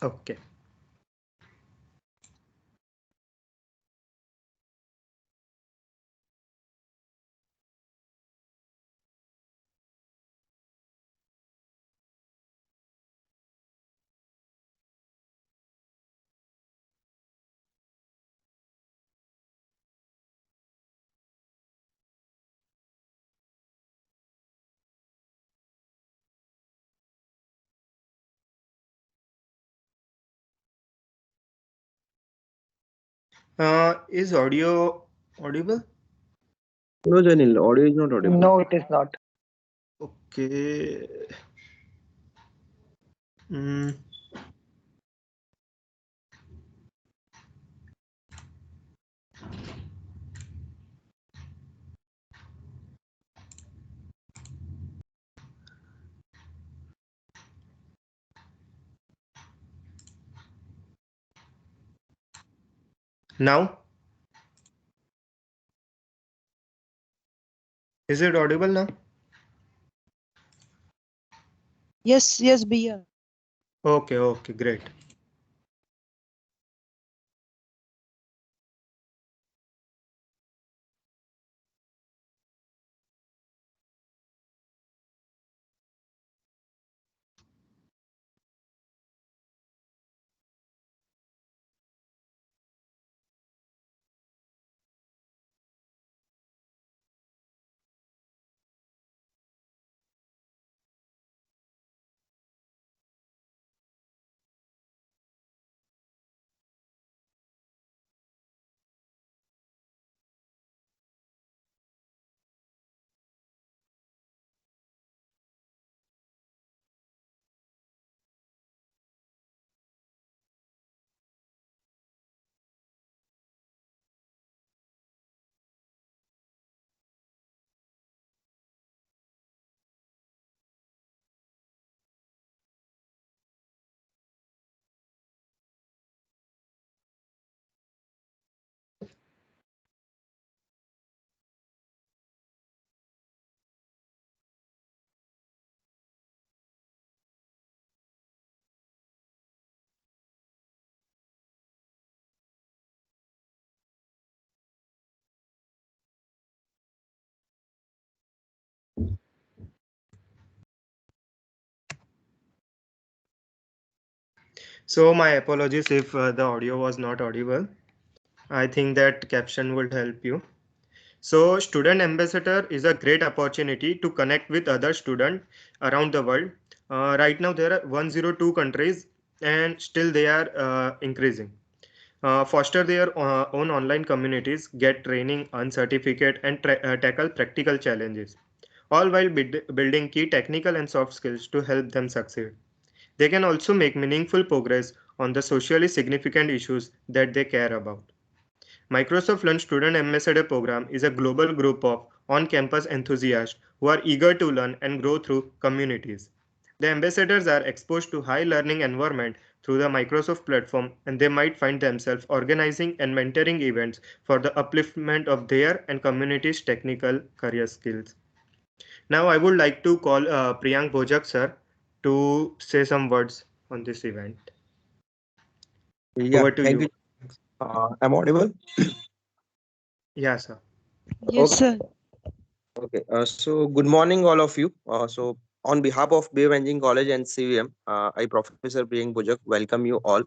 Okay. Is audio audible? No, Jainil, audio is not audible. No, it is not. Okay. Mm, now, is it audible now? Yes, yes, Bia. Okay, okay, great. So my apologies if the audio was not audible. I think that caption would help you. So student ambassador is a great opportunity to connect with other students around the world. Right now there are 102 countries and still they are increasing. Foster their own online communities, get training, earn certificate, and tackle practical challenges, all while building key technical and soft skills to help them succeed. They can also make meaningful progress on the socially significant issues that they care about. Microsoft Learn Student Ambassador Program is a global group of on campus enthusiasts who are eager to learn and grow through communities. The ambassadors are exposed to high learning environment through the Microsoft platform and they might find themselves organizing and mentoring events for the upliftment of their and community's technical career skills. Now I would like to call Priyank Bojak sir to say some words on this event. Yeah, Over to thank you. you. I'm audible. Yeah, sir. Yes, Okay. sir. Okay. So good morning, all of you. So on behalf of BM Engineering College and CVM, I Professor Priyank Bujak welcome you all.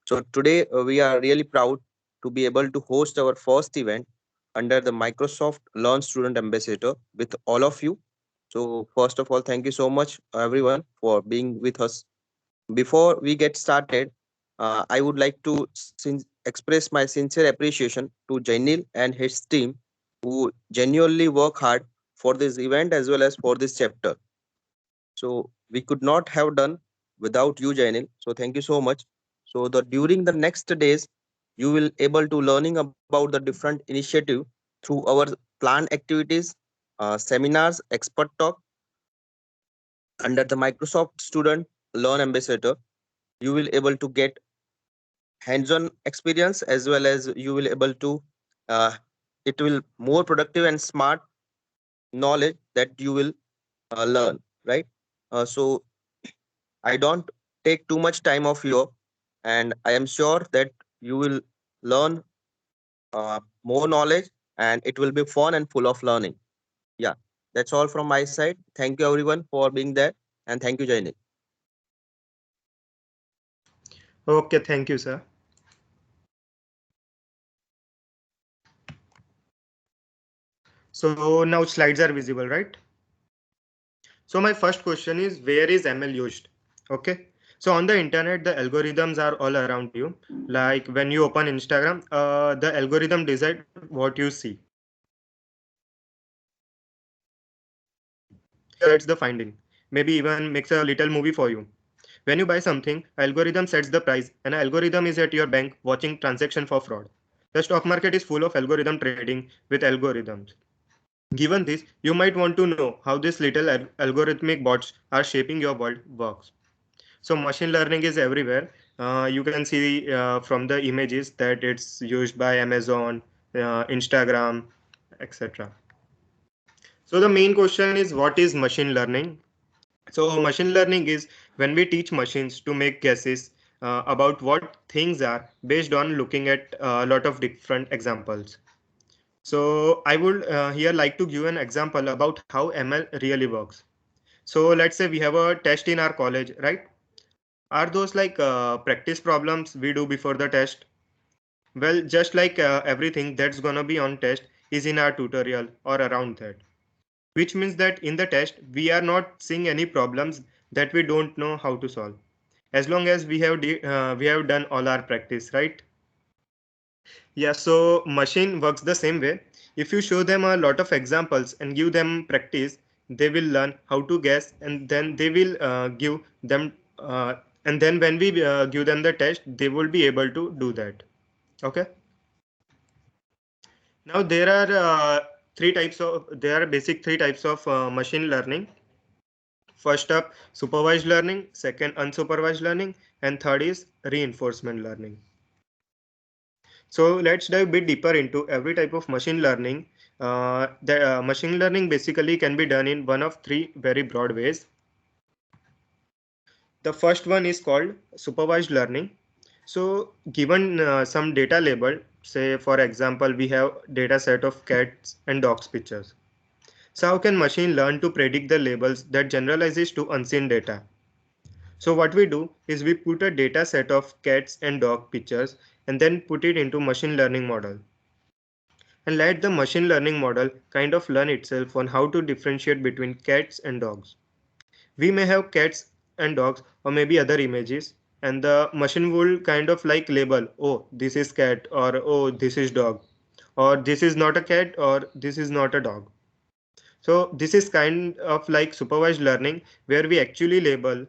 So today we are really proud to be able to host our first event under the Microsoft Learn Student Ambassador with all of you. So first of all, thank you so much everyone for being with us. Before we get started, I would like to express my sincere appreciation to Jainil and his team who genuinely work hard for this event as well as for this chapter. So we could not have done without you, Jainil. So thank you so much. So the during the next days, you will able to learning about the different initiative through our planned activities, seminars, expert talk under the Microsoft Student Learn Ambassador. You will able to get hands-on experience as well as you will able to uh, it will more productive and smart knowledge that you will learn, right? So I don't take too much time of your. and I am sure that you will learn more knowledge, and it will be fun and full of learning. Yeah, that's all from my side. Thank you everyone for being there, and thank you, Jainil. Okay, thank you, sir. So now slides are visible, right? So my first question is, where is ML used? Okay. So on the internet, the algorithms are all around you. Like when you open Instagram, the algorithm decide what you see. Suggests the finding. Maybe even makes a little movie for you. When you buy something, algorithm sets the price, and algorithm is at your bank watching transaction for fraud. The stock market is full of algorithm trading with algorithms. Given this, you might want to know how these little algorithmic bots are shaping your world works. So machine learning is everywhere. You can see from the images that it's used by Amazon, Instagram, etc. So the main question is, what is machine learning? So machine learning is when we teach machines to make guesses about what things are based on looking at a lot of different examples. So I would here like to give an example about how ML really works. So let's say we have a test in our college, right? Are those like practice problems we do before the test? Well, just like everything that's gonna be on test is in our tutorial or around that. Which means that in the test, we are not seeing any problems that we don't know how to solve. As long as we have done all our practice, right? Yeah, so machine works the same way. If you show them a lot of examples and give them practice, they will learn how to guess, and then they will give them and then when we give them the test, they will be able to do that. Okay. Now there are basic three types of machine learning. First up, supervised learning, second, unsupervised learning, and third is reinforcement learning. So let's dive a bit deeper into every type of machine learning. The machine learning basically can be done in one of three very broad ways. The first one is called supervised learning. So given some data label, say for example, we have data set of cats and dogs pictures. So how can machine learn to predict the labels that generalizes to unseen data? So what we do is we put a data set of cats and dog pictures and then put it into machine learning model and let the machine learning model kind of learn itself on how to differentiate between cats and dogs. We may have cats and dogs or maybe other images, and the machine will kind of like label, oh, this is cat, or oh, this is dog, or this is not a cat, or this is not a dog. So this is kind of like supervised learning where we actually label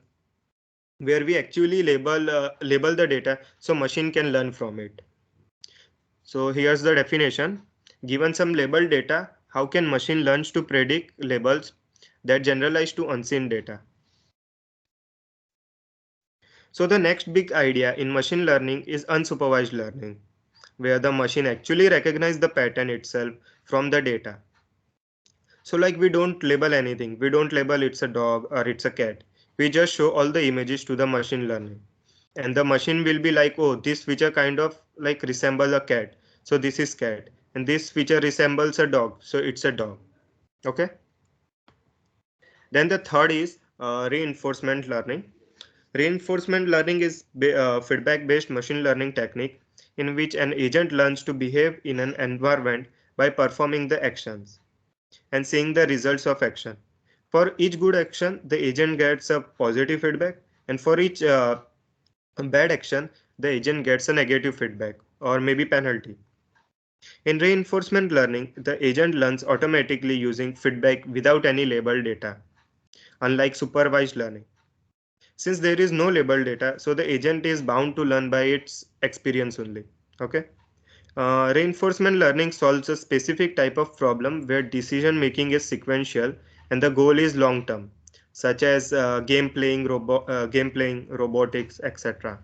the data so machine can learn from it. So here's the definition. Given some labeled data, how can machine learns to predict labels that generalize to unseen data? So the next big idea in machine learning is unsupervised learning, where the machine actually recognizes the pattern itself from the data. So like we don't label anything. We don't label it's a dog or it's a cat. We just show all the images to the machine learning. And the machine will be like, oh, this feature kind of like resembles a cat. So this is cat. And this feature resembles a dog. So it's a dog. Okay. Then the third is reinforcement learning. Reinforcement learning is feedback-based machine learning technique in which an agent learns to behave in an environment by performing the actions and seeing the results of action. For each good action, the agent gets a positive feedback, and for each bad action, the agent gets a negative feedback or maybe penalty. In reinforcement learning, the agent learns automatically using feedback without any labeled data, unlike supervised learning. Since there is no labeled data, so the agent is bound to learn by its experience only. Okay. Reinforcement learning solves a specific type of problem where decision making is sequential and the goal is long term, such as game playing, robotics, etc.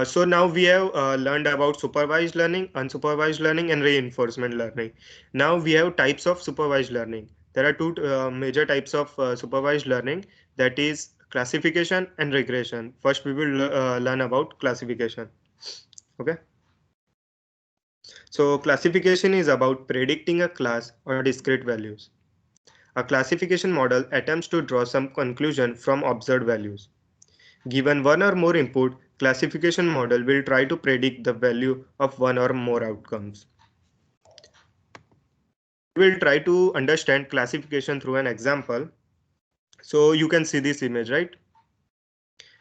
So now we have learned about supervised learning, unsupervised learning, and reinforcement learning. Now we have types of supervised learning. There are two major types of supervised learning, that is classification and regression. First, we will learn about classification. Okay. So classification is about predicting a class or discrete values. A classification model attempts to draw some conclusion from observed values. Given one or more input, classification model will try to predict the value of one or more outcomes. We will try to understand classification through an example. So you can see this image, right?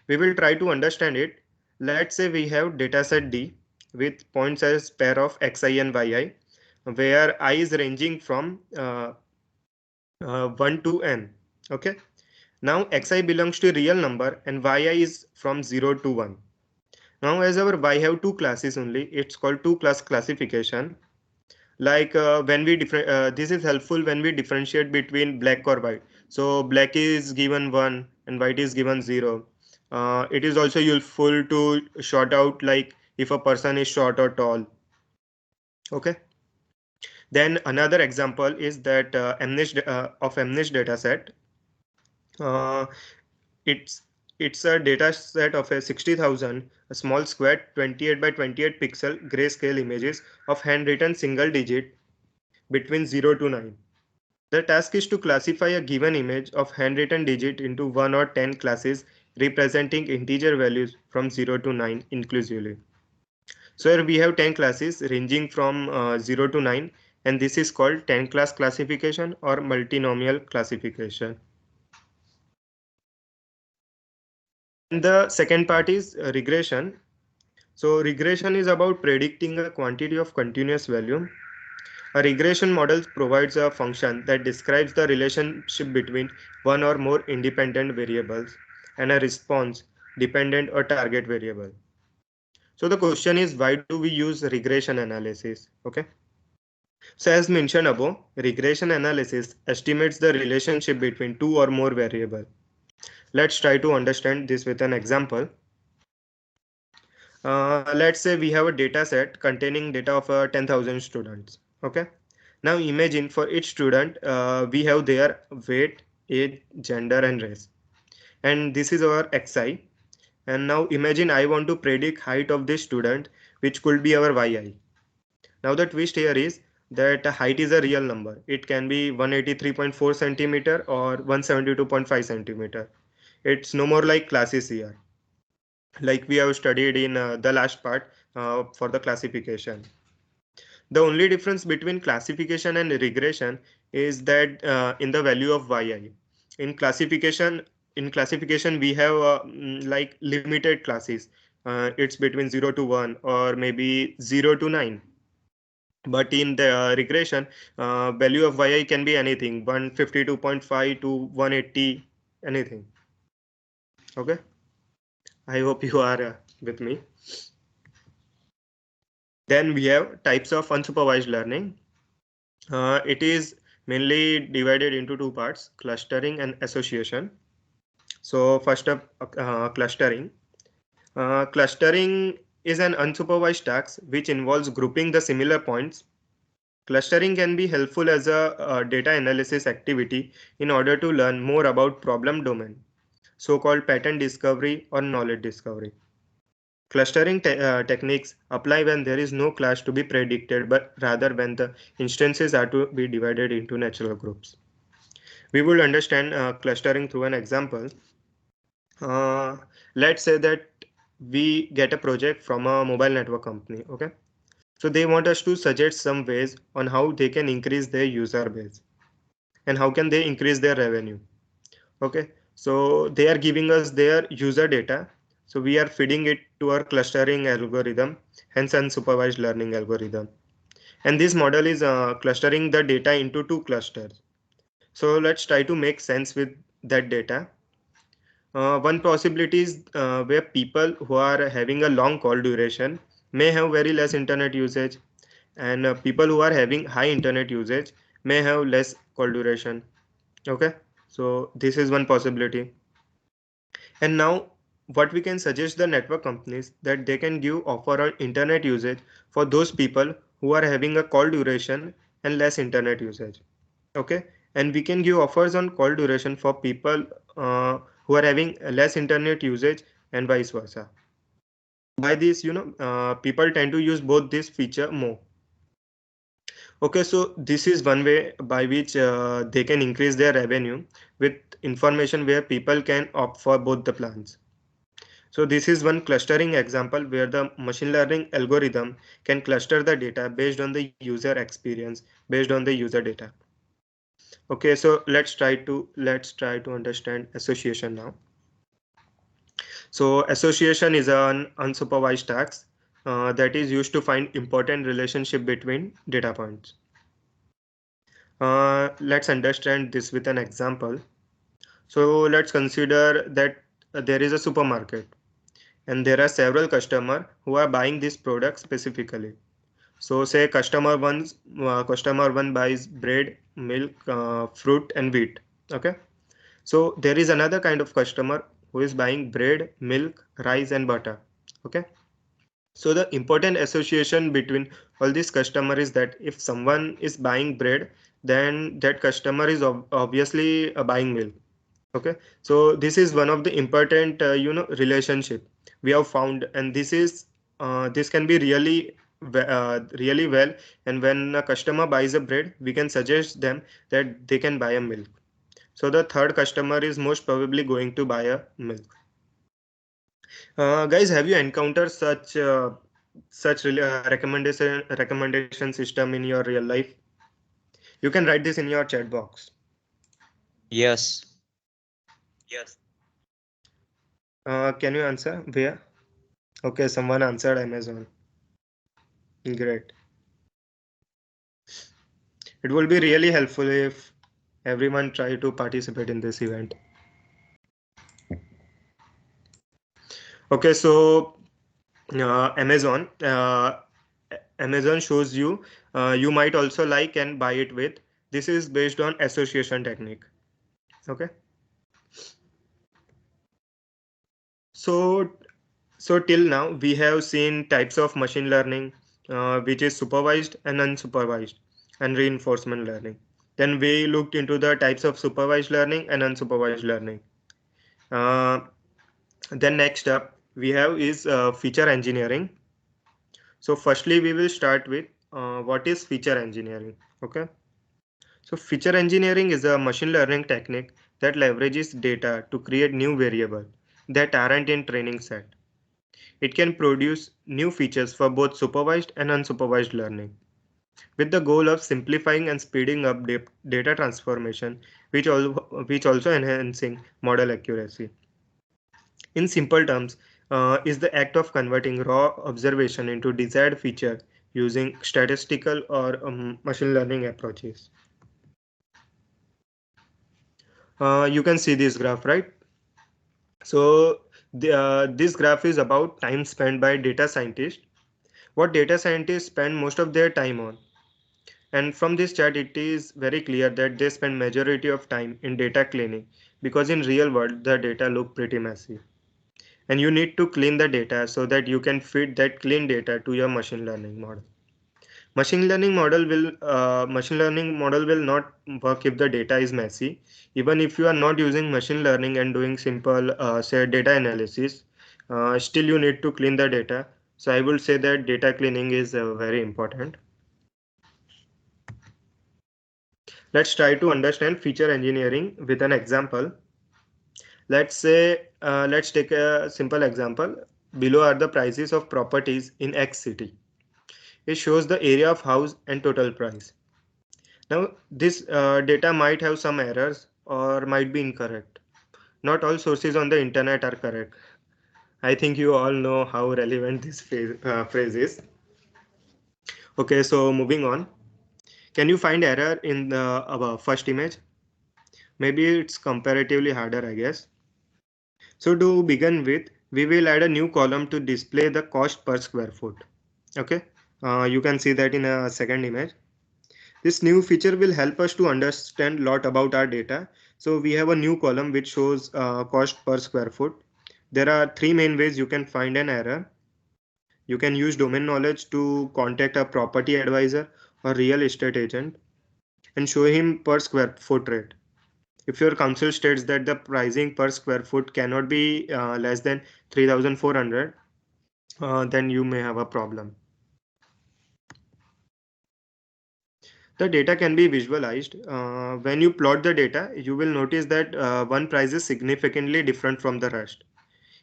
We will try to understand it. Let's say we have dataset D with points as pair of xi and yi, where I is ranging from 1 to n. Okay. Now xi belongs to a real number and yi is from 0 to 1. Now as our y have two classes only, it's called two class classification. Like when we this is helpful when we differentiate between black or white. So black is given 1 and white is given 0. It is also useful to sort out like if a person is short or tall. Okay. Then another example is that MNIST data set. Uh, it's it's a data set of a 60,000 a small square 28 by 28 pixel grayscale images of handwritten single digit between 0 to 9. The task is to classify a given image of handwritten digit into 1 or 10 classes representing integer values from 0 to 9 inclusively. So here we have 10 classes ranging from 0 to 9, and this is called 10 class classification or multinomial classification. And the second part is regression. So regression is about predicting a quantity of continuous value. A regression model provides a function that describes the relationship between one or more independent variables and a response dependent or target variable. So the question is, why do we use regression analysis? Okay. So as mentioned above, regression analysis estimates the relationship between two or more variables. Let's try to understand this with an example. Let's say we have a data set containing data of 10,000 students. Okay. Now imagine for each student, we have their weight, age, gender, and race. And this is our xi. And now imagine I want to predict height of this student, which could be our yi. Now the twist here is that height is a real number. It can be 183.4 centimeter or 172.5 centimeter. It's no more like classes here, like we have studied in the last part for the classification. The only difference between classification and regression is that in the value of yi. In classification, we have like limited classes. It's between 0 to 1 or maybe 0 to 9. But in the regression, value of yi can be anything 152.5 to 180, anything. Okay. I hope you are with me. Then we have types of unsupervised learning. It is mainly divided into two parts, clustering and association. So first up, clustering. Clustering is an unsupervised task which involves grouping the similar points. Clustering can be helpful as a data analysis activity in order to learn more about problem domain, so-called pattern discovery or knowledge discovery. Clustering techniques apply when there is no class to be predicted, but rather when the instances are to be divided into natural groups. We will understand clustering through an example. Uh, let's say that we get a project from a mobile network company. Okay. So they want us to suggest some ways on how they can increase their user base and how can they increase their revenue. Okay. So they are giving us their user data. So we are feeding it to our clustering algorithm, hence unsupervised learning algorithm. And this model is clustering the data into two clusters. So let's try to make sense with that data. One possibility is where people who are having a long call duration may have very less internet usage, and people who are having high internet usage may have less call duration. Okay, so this is one possibility. And now what we can suggest the network companies that they can give offer on internet usage for those people who are having a call duration and less internet usage. Okay, and we can give offers on call duration for people who are having less internet usage and vice versa. By this, people tend to use both this feature more. Okay, so this is one way by which they can increase their revenue with information where people can opt for both the plans. So this is one clustering example where the machine learning algorithm can cluster the data based on the user experience, based on the user data. Okay, so let's try to understand association now. So association is an unsupervised task that is used to find important relationship between data points. Let's understand this with an example. So let's consider that there is a supermarket and there are several customers who are buying this product specifically. So say customer one buys bread, milk, fruit, and wheat. Okay. So there is another kind of customer who is buying bread, milk, rice, and butter. Okay. So the important association between all these customers is that if someone is buying bread, then that customer is obviously buying milk. Okay, so this is one of the important relationship we have found, and this can be really well. And when a customer buys a bread, we can suggest them that they can buy a milk. So the third customer is most probably going to buy a milk. Guys, have you encountered such recommendation system in your real life? You can write this in your chat box. Yes. Yes. Can you answer where? Okay, someone answered Amazon. Great. It will be really helpful if everyone try to participate in this event. Okay, so Amazon, Amazon shows you you might also like and buy it with. This is based on association technique. Okay, so so till now we have seen types of machine learning, which is supervised and unsupervised, and reinforcement learning. Then we looked into the types of supervised learning and unsupervised learning. Uh, then next up we have is feature engineering. So firstly we will start with what is feature engineering. Okay, so feature engineering is a machine learning technique that leverages data to create new variables that aren't in training set. It can produce new features for both supervised and unsupervised learning, with the goal of simplifying and speeding up data transformation, which also enhancing model accuracy. In simple terms, is the act of converting raw observation into desired feature using statistical or machine learning approaches. You can see this graph, right? So this graph is about time spent by data scientists. What data scientists spend most of their time on. And from this chart, it is very clear that they spend majority of time in data cleaning because in real world, the data look pretty messy. And you need to clean the data so that you can feed that clean data to your machine learning model. Machine learning model will not work if the data is messy. Even if you are not using machine learning and doing simple say data analysis, still you need to clean the data. So I would say that data cleaning is very important. Let's try to understand feature engineering with an example. Let's take a simple example. Below are the prices of properties in X city. It shows the area of house and total price. Now, this data might have some errors or might be incorrect. Not all sources on the internet are correct. I think you all know how relevant this phrase is. Okay, so moving on. Can you find error in the first image? Maybe it's comparatively harder, I guess. So to begin with, we will add a new column to display the cost per square foot. Okay, you can see that in a second image. This new feature will help us to understand a lot about our data. So we have a new column which shows cost per square foot. There are three main ways you can find an error. You can use domain knowledge to contact a property advisor or real estate agent and show him per square foot rate. If your council states that the pricing per square foot cannot be less than 3,400, then you may have a problem. The data can be visualized. When you plot the data, you will notice that one price is significantly different from the rest.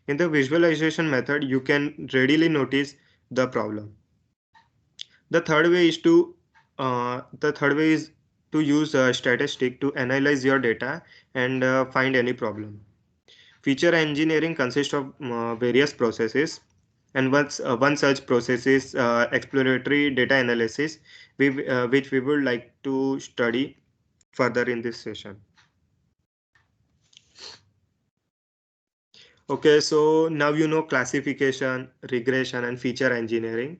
In the visualization method, you can readily notice the problem. The third way is to use a statistic to analyze your data and find any problem. Feature engineering consists of various processes, and one such process is exploratory data analysis, which we would like to study further in this session. Okay, so now you know classification, regression, and feature engineering.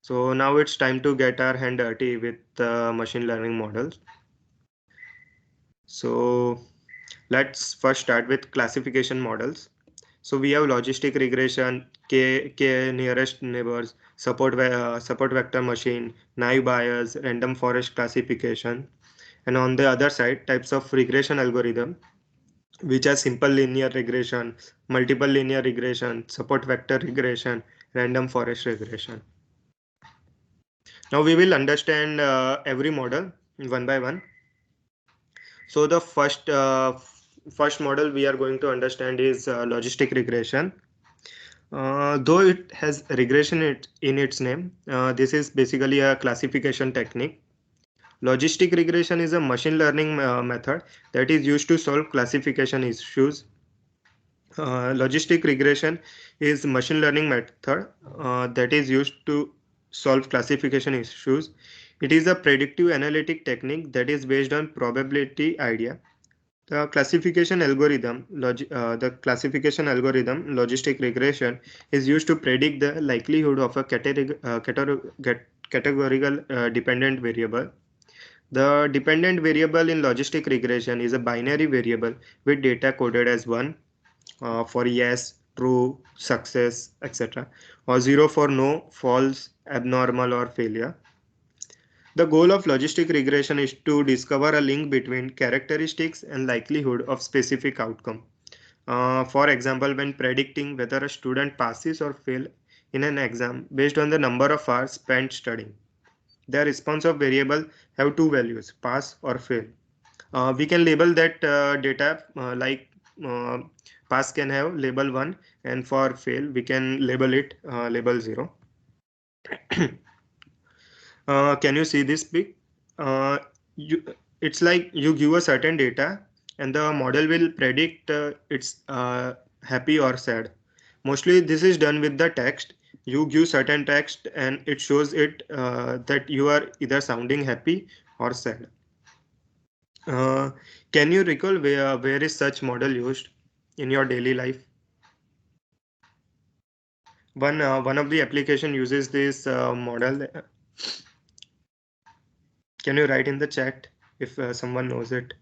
So now it's time to get our hand dirty with machine learning models. So let's first start with classification models. So we have logistic regression, k nearest neighbors, support vector machine, naive Bayes, random forest classification, and on the other side, types of regression algorithm, which are simple linear regression, multiple linear regression, support vector regression, random forest regression. Now we will understand every model one by one. So the first model we are going to understand is logistic regression. Though it has regression in its name, this is basically a classification technique. Logistic regression is a machine learning method that is used to solve classification issues. Logistic regression is machine learning method that is used to solve classification issues. It is a predictive analytic technique that is based on probability idea. The classification algorithm, logistic regression, is used to predict the likelihood of a categorical dependent variable. The dependent variable in logistic regression is a binary variable with data coded as 1 for yes, true, success, etc., or 0 for no, false, abnormal, or failure. The goal of logistic regression is to discover a link between characteristics and likelihood of specific outcome. For example, when predicting whether a student passes or fails in an exam based on the number of hours spent studying, the responsive variable have two values, pass or fail. We can label that data like uh, pass can have label 1, and for fail we can label it label 0. Can you see this big? Uh, you, it's like you give a certain data and the model will predict it's happy or sad. Mostly this is done with the text. You give certain text and it shows it that you are either sounding happy or sad. Uh, can you recall where is such model used in your daily life? One of the application uses this model. Can you write in the chat if someone knows it?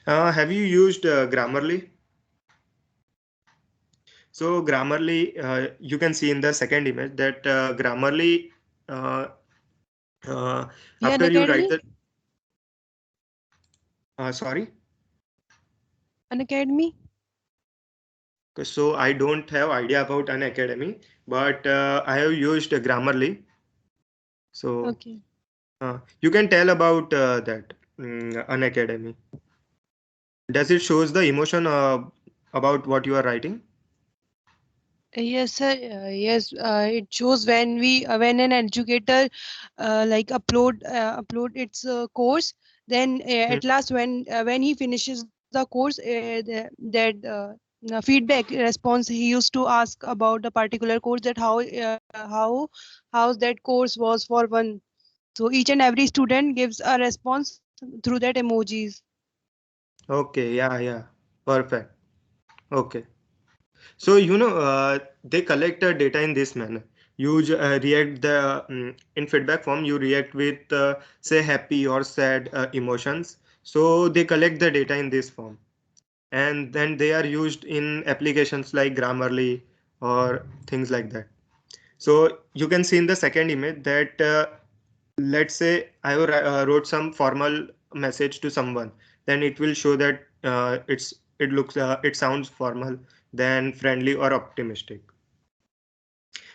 Have you used Grammarly? So Grammarly, you can see in the second image that Grammarly, uh, Yeah, an after you write academy? the, sorry, An academy? so I don't have idea about an academy, but I have used Grammarly. So Okay. you can tell about that an academy. Does it shows the emotion about what you are writing? Yes, sir. Yes, it shows when when an educator upload its course. Then Hmm. at last, when he finishes the course, feedback response he used to ask about the particular course, that how that course was for one. So each and every student gives a response through that emojis. Okay, yeah, yeah, perfect. Okay. So they collect data in this manner. You react in feedback form. You react with say happy or sad emotions. So they collect the data in this form, and then they are used in applications like Grammarly or things like that. So you can see in the second image that let's say I wrote some formal message to someone, then it will show that it sounds formal, then friendly or optimistic.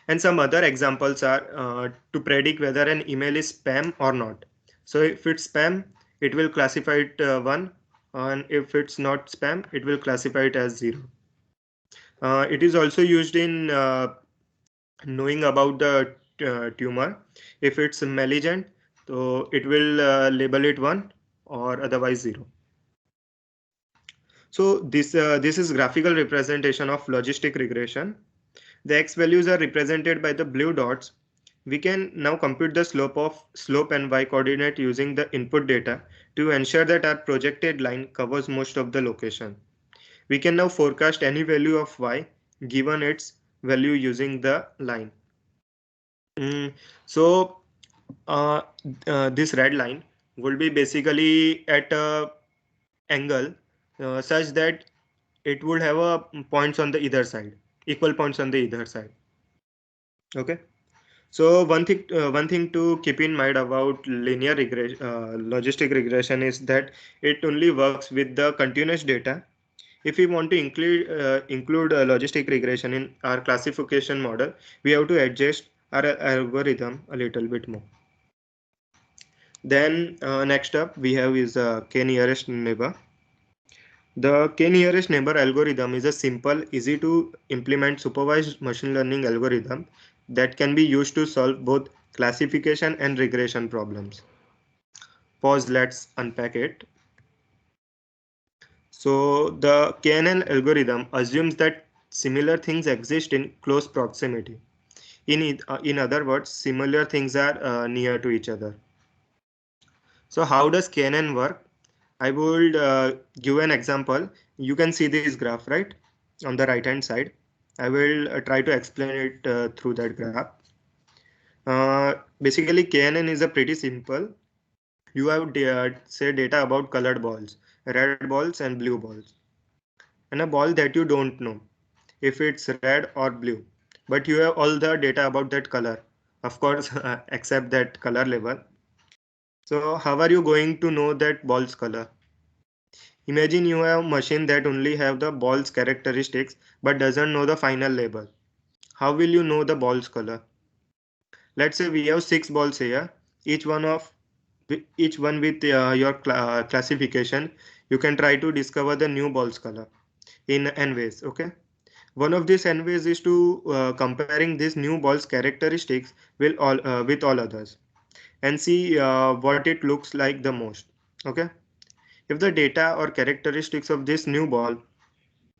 And some other examples are to predict whether an email is spam or not. So if it's spam, it will classify it 1, and if it's not spam, it will classify it as 0. It is also used in knowing about the tumor. If it's malignant, so it will label it 1 or otherwise 0. So this is graphical representation of logistic regression. The x values are represented by the blue dots. We can now compute the slope and y coordinate using the input data to ensure that our projected line covers most of the location. We can now forecast any value of y given its value using the line. Mm, so uh, this red line will be basically at a angle such that it would have a points on the either side, equal points on the either side. Okay. So one thing to keep in mind about linear regression, logistic regression is that it only works with the continuous data. If we want to include logistic regression in our classification model, we have to adjust our algorithm a little bit more. Then next up we have is k nearest neighbor. The k nearest neighbor algorithm is a simple, easy to implement supervised machine learning algorithm that can be used to solve both classification and regression problems. Pause, let's unpack it. So the KNN algorithm assumes that similar things exist in close proximity. In other words, similar things are near to each other. So how does KNN work? I would give an example. You can see this graph, right? On the right hand side. I will try to explain it through that graph. Basically, KNN is a pretty simple. You have say data about colored balls, red balls and blue balls, and a ball that you don't know if it's red or blue, but you have all the data about that color, of course, except that color level. So how are you going to know that ball's color? Imagine you have a machine that only have the ball's characteristics but doesn't know the final label. How will you know the ball's color? Let's say we have 6 balls here, each one of each one with your classification. You can try to discover the new ball's color in n ways. Okay, one of these n ways is to comparing this new ball's characteristics with all others and see what it looks like the most. Okay, if the data or characteristics of this new ball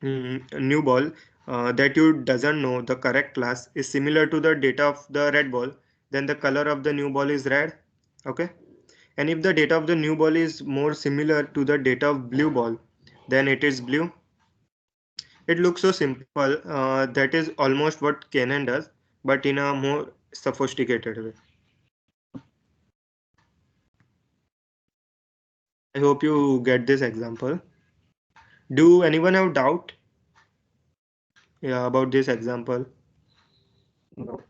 that you doesn't know the correct class is similar to the data of the red ball, then the color of the new ball is red. Okay, and if the data of the new ball is more similar to the data of blue ball, then it is blue. It looks so simple. That is almost what Canon does, but in a more sophisticated way. I hope you get this example. Do anyone have doubt, yeah, about this example? No.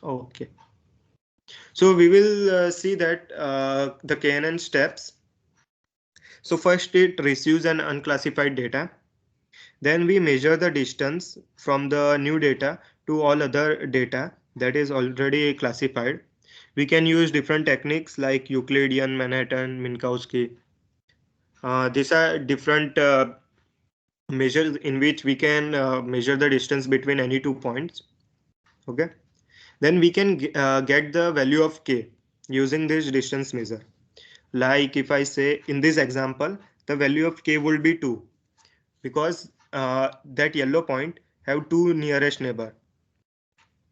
Okay. So we will see that the KNN steps. So first it receives an unclassified data. Then we measure the distance from the new data to all other data that is already classified. We can use different techniques like Euclidean, Manhattan, Minkowski. These are different measures in which we can measure the distance between any 2 points. Okay. Then we can get the value of k using this distance measure. Like if I say in this example, the value of k will be 2 because that yellow point have two nearest neighbor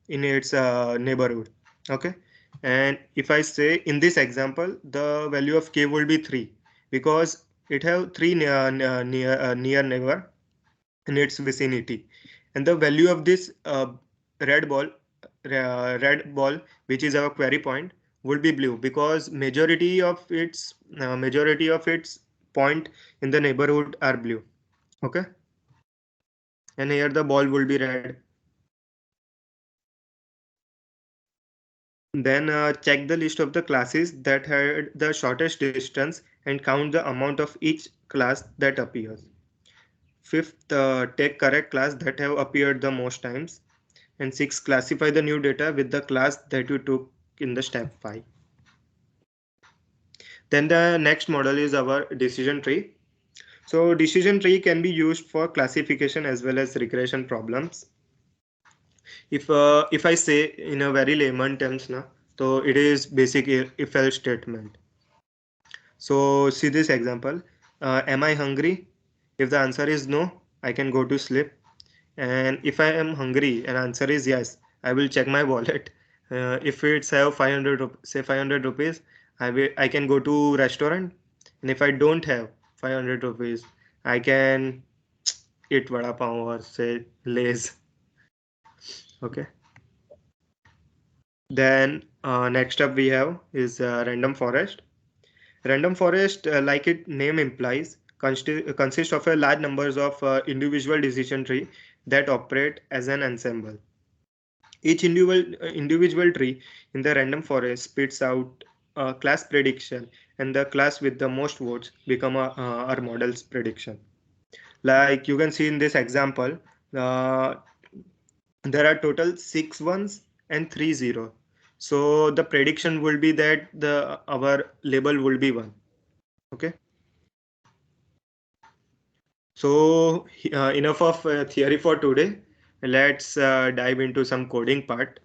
in its neighborhood. Okay, and if I say in this example the value of k will be 3 because it have three near neighbor in its vicinity, and the value of this red ball red ball, which is our query point, would be blue because majority of its point in the neighborhood are blue. Okay, and here the ball will be red. Then check the list of the classes that had the shortest distance and count the amount of each class that appears. Fifth, take correct class that have appeared the most times. And six, classify the new data with the class that you took in the step 5. Then the next model is our decision tree. So decision tree can be used for classification as well as regression problems. If I say in a very layman terms now, so it is basic if else statement. So see this example. Am I hungry? If the answer is no, I can go to sleep. And if I am hungry and answer is yes, I will check my wallet. If it's have 500 say 500 rupees, I can go to restaurant. And if I don't have 500 rupees, I can eat vada pav or say Lays. Okay. Then next up we have is random forest. Random forest, like its name implies, consists of a large numbers of individual decision tree that operate as an ensemble. Each individual tree in the random forest spits out a class prediction, and the class with the most votes become our model's prediction. Like you can see in this example, uh, there are total 6 1s and 3 0. So the prediction will be that the our label will be 1. Okay. So enough of theory for today. Let's dive into some coding part.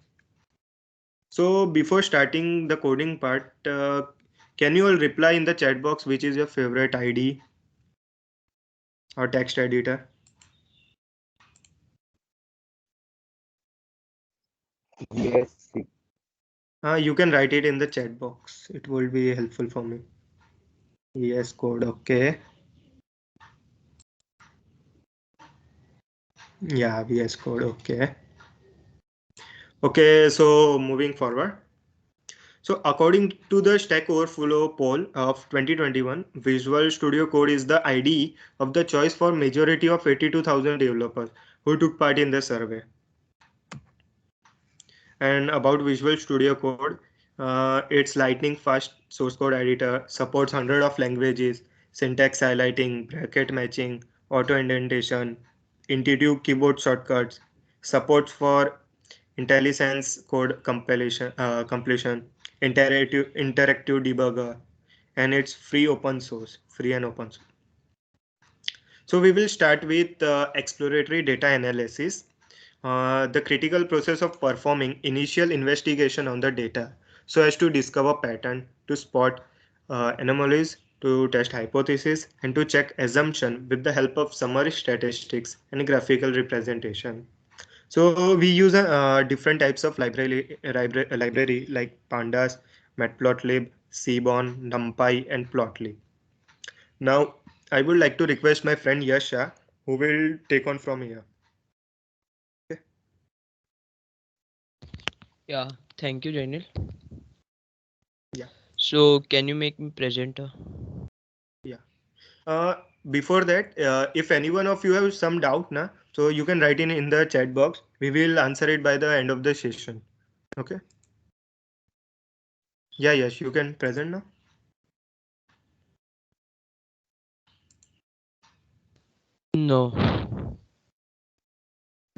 So before starting the coding part, can you all reply in the chat box which is your favorite ID or text editor? Yes. You can write it in the chat box. It will be helpful for me. VS Code, okay. Yeah, VS Code, okay. Okay, so moving forward. So according to the Stack Overflow poll of 2021, Visual Studio Code is the IDE of the choice for majority of 82,000 developers who took part in the survey. And about Visual Studio Code, it's lightning fast source code editor, supports hundred of languages, syntax highlighting, bracket matching, auto indentation, intuitive keyboard shortcuts, supports for IntelliSense code completion, interactive debugger, and it's free and open source. So we will start with exploratory data analysis, the critical process of performing initial investigation on the data so as to discover pattern, to spot anomalies, to test hypothesis, and to check assumption with the help of summary statistics and graphical representation. So we use different types of library like pandas, matplotlib, seaborn, numpy, and plotly. Now I would like to request my friend Yasha who will take on from here. Okay. Yeah, thank you, Jainil. Yeah. So, can you make me presenter? Yeah. Uh, Before that, if any one of you have some doubt, na, so you can write in the chat box. We will answer it by the end of the session. Okay. Yeah. Yes. You can present now. No.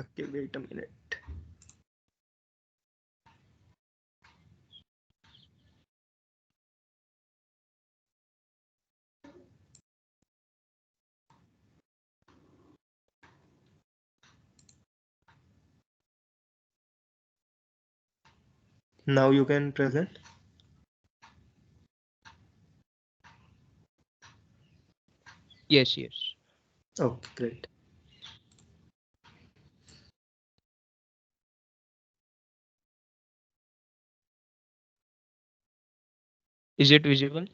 Okay. Wait a minute. Now you can present. Yes, yes. Okay. Great. Is it visible?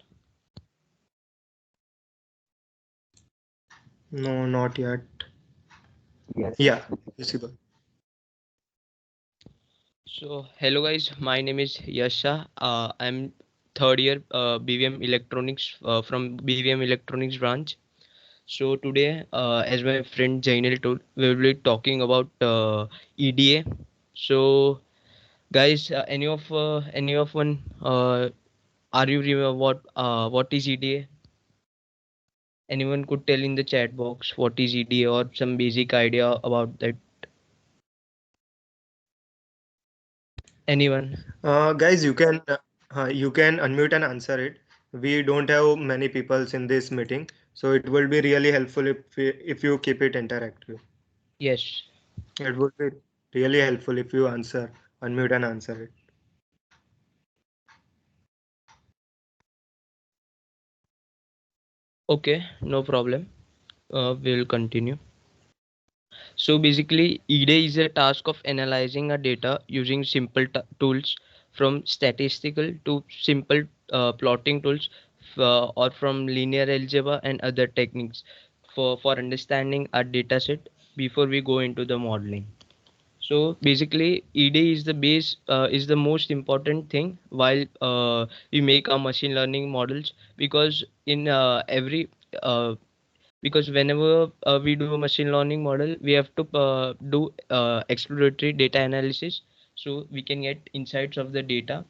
No, not yet. Yes. Yeah. Visible. So, hello guys, my name is Yasha. I'm third year BVM Electronics from BVM Electronics branch. So today, as my friend Jainil told, we will be talking about EDA. So guys, any of one, are you remember what is EDA? Anyone could tell in the chat box what is EDA or some basic idea about that. Anyone? Guys, you can unmute and answer it. We don't have many people in this meeting, so it will be really helpful if you keep it interactive. Yes. It would be really helpful if you unmute and answer it. Okay, no problem. We will continue. So basically, EDA is a task of analyzing a data using simple tools, from statistical to simple plotting tools, or from linear algebra and other techniques for understanding a data set before we go into the modeling. So basically, EDA is the base, is the most important thing while we make our machine learning models, because in every because whenever we do a machine learning model, we have to do exploratory data analysis, so we can get insights of the data.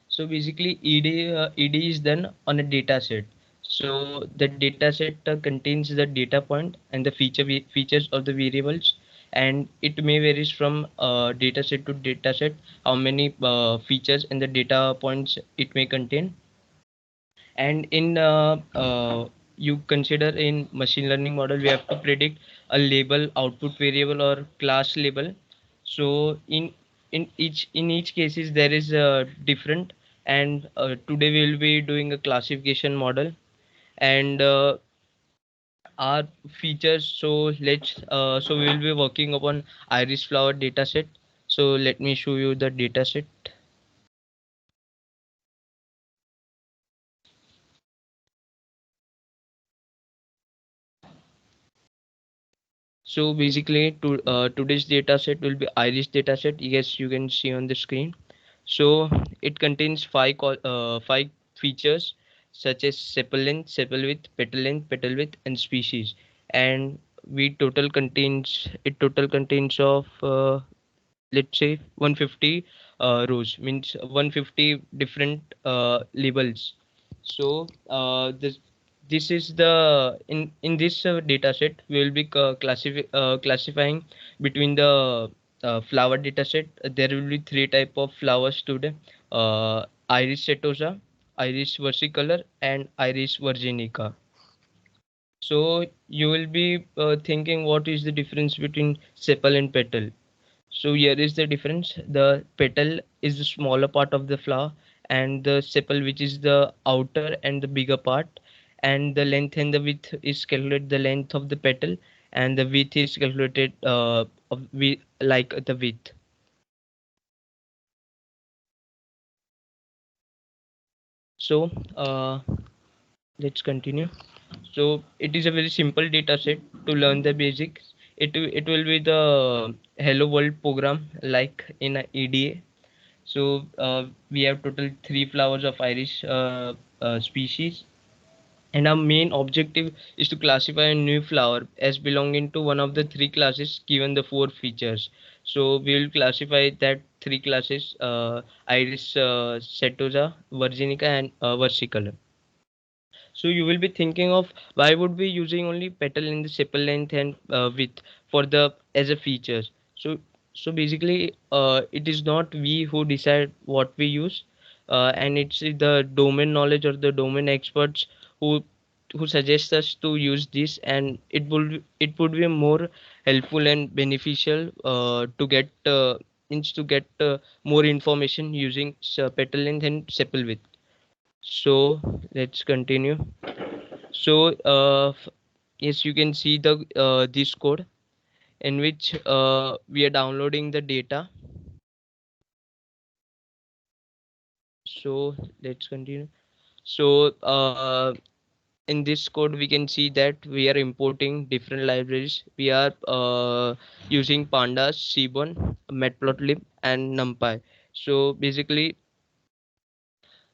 So basically, ED is done on a data set. So the data set contains the data point and the features of the variables, and it may varies from data set to data set how many features and the data points it may contain. And in you consider in machine learning model, we have to predict a label, output variable, or class label. So in each cases there is different. And today we will be doing a classification model. And our features, so we will be working upon iris flower dataset. So let me show you the dataset. So basically, today's data set will be iris data set. Yes, you can see on the screen. So it contains five features, such as sepal length, sepal width, petal length, petal width, and species. And total contains of let's say 150 rows, means 150 different labels. So this is the in this data set we will be classifying between the flower data set. There will be three type of flowers today: iris setosa, iris versicolor, and iris virginica. So you will be thinking, what is the difference between sepal and petal? So here is the difference. The petal is the smaller part of the flower, and the sepal, which is the outer and the bigger part. And the length and the width is calculated the length of the petal, and the width is calculated like the width. So let's continue. So it is a very simple data set to learn the basics. It will be the hello world program like in a EDA. So we have total three flowers of iris species, and our main objective is to classify a new flower as belonging to one of the three classes given the four features. So we will classify that three classes: iris setosa, virginica, and versicolor. So you will be thinking of, why would we using only petal in the sepal length and width for the as a features. So basically it is not we who decide what we use, and it's the domain knowledge or the domain experts who suggest us to use this. And it would be more helpful and beneficial to get more information using petal length and sepal width. So let's continue. So yes, you can see the this code in which we are downloading the data. So let's continue. So in this code we can see that we are importing different libraries. We are using pandas, seaborn, matplotlib, and numpy. So basically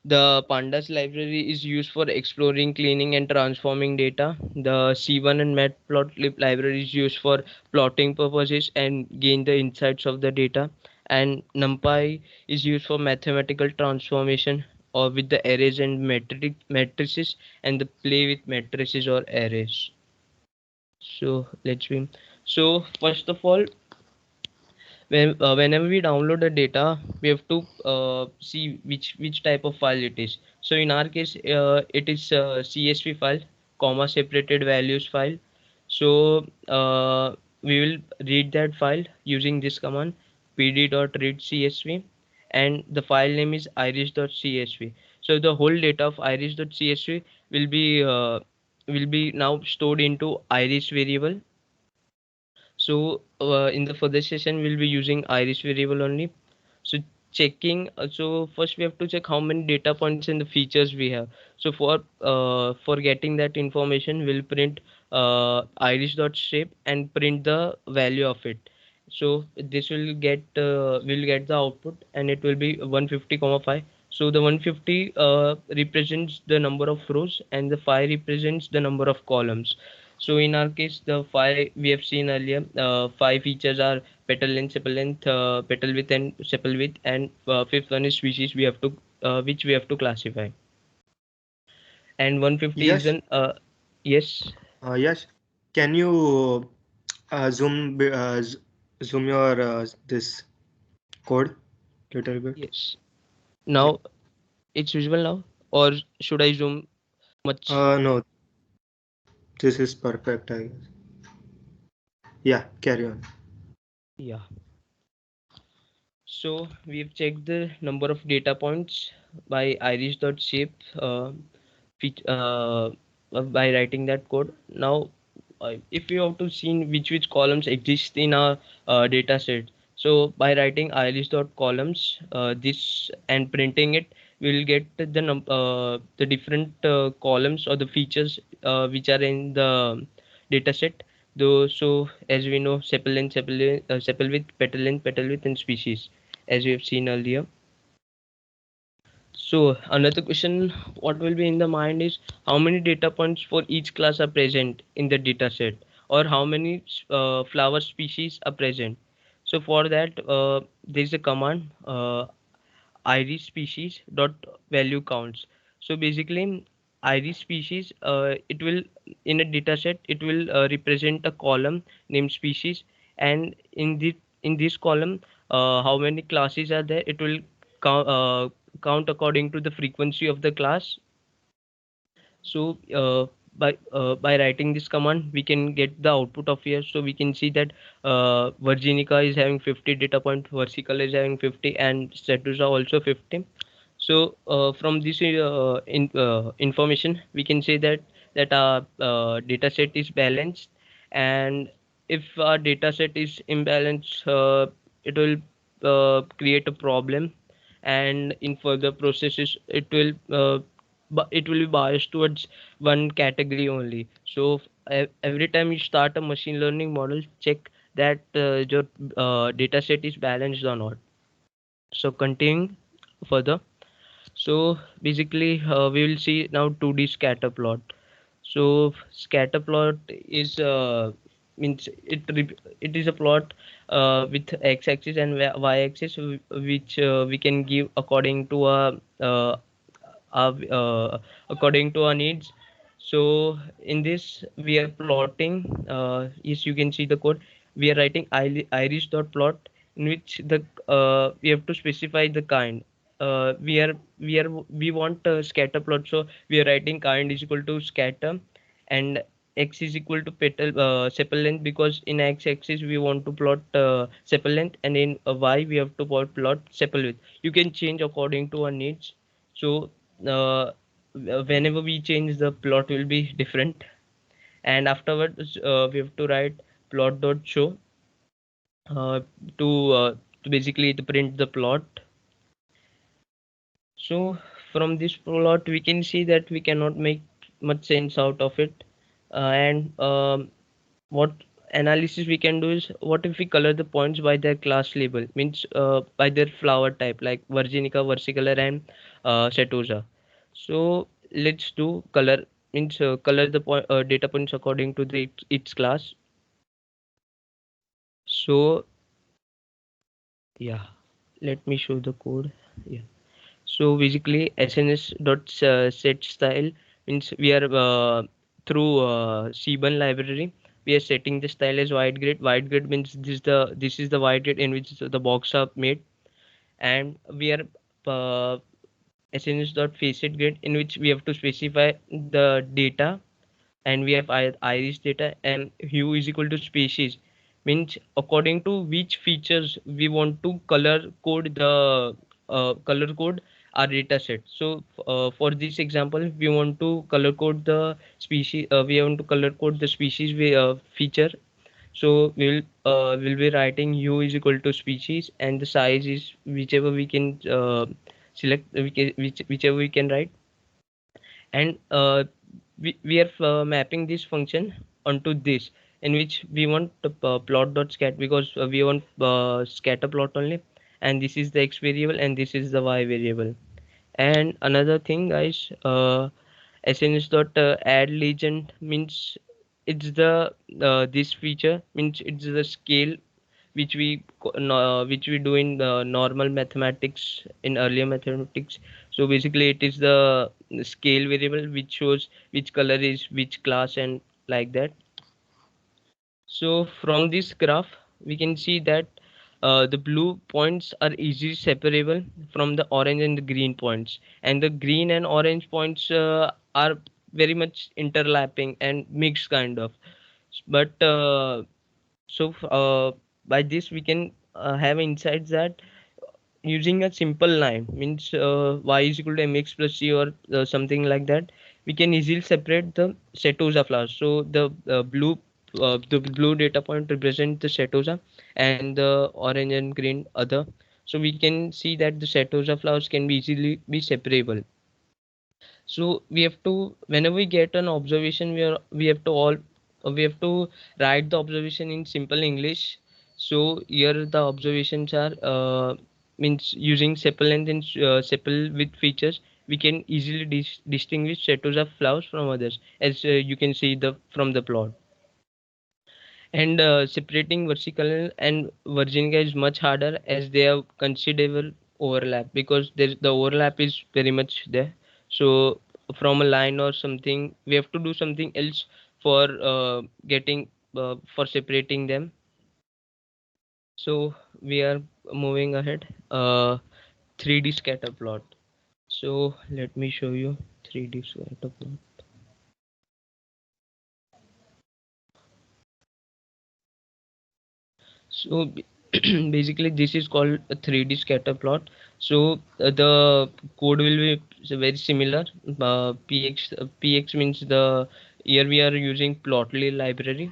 The pandas library is used for exploring, cleaning, and transforming data. The C1 and matplotlib library is used for plotting purposes and gain the insights of the data. And NumPy is used for mathematical transformation or with the arrays and matrices and the play with matrices or arrays. So let's be. So first of all, whenever we download the data, we have to see which type of file it is. So in our case, it is CSV file, comma separated values file. So we will read that file using this command pd.read csv, and the file name is iris.csv. So the whole data of iris.csv will be now stored into iris variable. So in the further session we'll be using iris variable only. So checking, so first we have to check how many data points and the features we have. So for getting that information, we'll print iris.shape and print the value of it. So this will get the output, and it will be 150,5. So the 150 represents the number of rows, and the 5 represents the number of columns. So in our case, the five we have seen earlier, five features are petal length, sepal length, petal width, and sepal width, and fifth one is species we have to which we have to classify. And 150 is Yes, an yes. yes. Can you zoom your this code little bit? Yes. Yeah. Now it's visible now, or should I zoom much? No, this is perfect, I guess. Yeah, carry on. Yeah. So we've checked the number of data points by iris.shape by writing that code. Now, if you have to see which columns exist in our data set, so by writing iris.columns this and printing it, we will get the different columns or the features which are in the data set. Though, so as we know, sepal length, sepal width, petal width, and species, as we have seen earlier. So another question what will be in the mind is how many data points for each class are present in the data set, or how many flower species are present. So for that there is a command iris species dot value counts. So basically iris species, it will in a data set it will represent a column named species, and in this column how many classes are there, it will count according to the frequency of the class. So by writing this command we can get the output of here. So we can see that virginica is having 50 data point, versicolor is having 50, and cetusa also 50. So from this information we can say that our data set is balanced, and if our data set is imbalanced, it will create a problem, and in further processes it will be biased towards one category only. So every time you start a machine learning model, check that your data set is balanced or not. So continuing further, so basically we will see now 2D scatter plot. So scatter plot is means it is a plot with x-axis and y-axis which we can give our, according to our needs. So in this we are plotting, yes, you can see the code. We are writing iris dot plot, in which the we have to specify the kind. We want scatter plot, so we are writing kind is equal to scatter, and x is equal to petal sepal length, because in x-axis we want to plot sepal length, and in y we have to plot sepal width. You can change according to our needs. So uh, whenever we change, the plot will be different, and afterwards we have to write plot dot show uh, to uh, to basically to print the plot. So from this plot we can see that we cannot make much sense out of it, and what analysis we can do is, what if we color the points by their class label, means by their flower type, like virginica, versicolor, and setosa. So let's do color, means color the data points according to the its class. So yeah, let me show the code. Yeah. So basically, SNS dot set style means we are through Cbun library. We are setting the style as white grid. White grid means this is the white grid in which the box are made, and we are uh, SNS dot facet grid in which we have to specify the data, and we have iris data, and hue is equal to species, means according to which features we want to color code the color code our data set. So for this example, we want to color code the species, we want to color code the species feature. So we'll be writing hue is equal to species, and the size is whichever we can select, whichever we can write. And we are mapping this function onto this, in which we want the plot dot scat, because we want scatter plot only, and this is the x variable and this is the y variable. And another thing, guys, SNS dot add legend means it's the this feature means it's the scale which which we do in normal mathematics, in earlier mathematics. So basically it is the scale variable which shows which color is which class and like that. So from this graph we can see that the blue points are easily separable from the orange and the green points, and the green and orange points are very much interlapping and mixed kind of. But so by this we can have insights that using a simple line, means y is equal to mx plus c, or something like that, we can easily separate the setosa flowers. So the blue data point represent the setosa, and the orange and green other. So we can see that the setosa flowers can be easily be separable. So we have to, whenever we get an observation, we have to write the observation in simple English. So here the observations are means using sepal length and sepal with features, we can easily distinguish setosa flowers from others, as you can see the from the plot. And separating versicolor and virginica is much harder, as they have considerable overlap, because the overlap is very much there. So from a line or something, we have to do something else for getting for separating them. So we are moving ahead. 3D scatter plot. So let me show you 3D scatter plot. So basically this is called a 3D scatter plot. So the code will be very similar. Px means the, here we are using plotly library,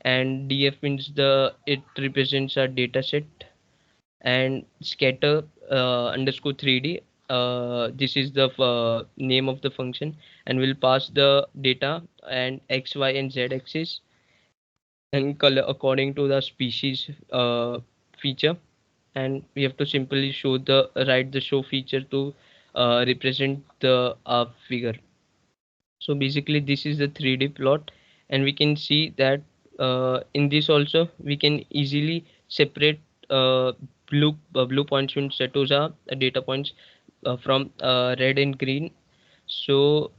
and df means the it represents a data set, and scatter underscore 3D, this is the name of the function, and we'll pass the data and x, y, and z axis, and color according to the species feature. And we have to simply show the write the show feature to represent the figure. So basically this is the 3D plot, and we can see that in this also we can easily separate blue points in setosa data points from red and green. So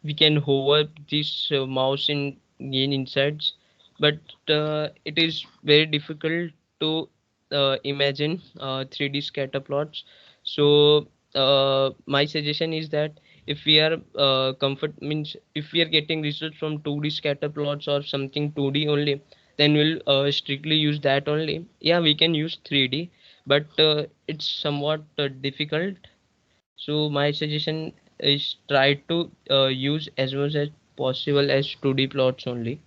we can hover this mouse in gain insights, but it is very difficult to imagine 3D scatter plots. So my suggestion is that if we are comfort means if we are getting results from 2D scatter plots or something 2D only, then we'll strictly use that only. Yeah, we can use 3D, but it's somewhat difficult. So my suggestion is try to use as much as possible as 2D plots only.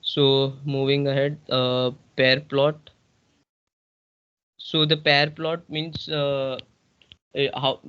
So moving ahead, pair plot. So the pair plot means how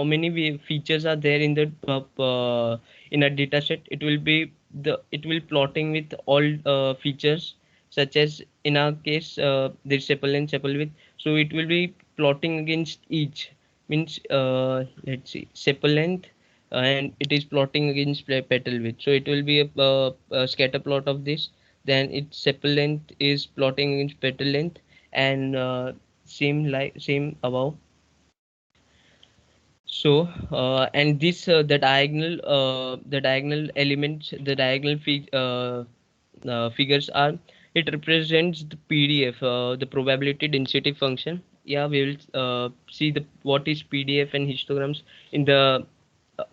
many features are there in the in a data set. It will be the it will plotting with all features, such as in our case there's sepal and sepal width, so it will be plotting against each, means let's see sepal length, and it is plotting against petal width, so it will be a scatter plot of this. Then its sepal length is plotting against petal length, and same above. So and this the diagonal elements, the diagonal figures are, it represents the PDF, the probability density function. Yeah, we will see the what is PDF and histograms in the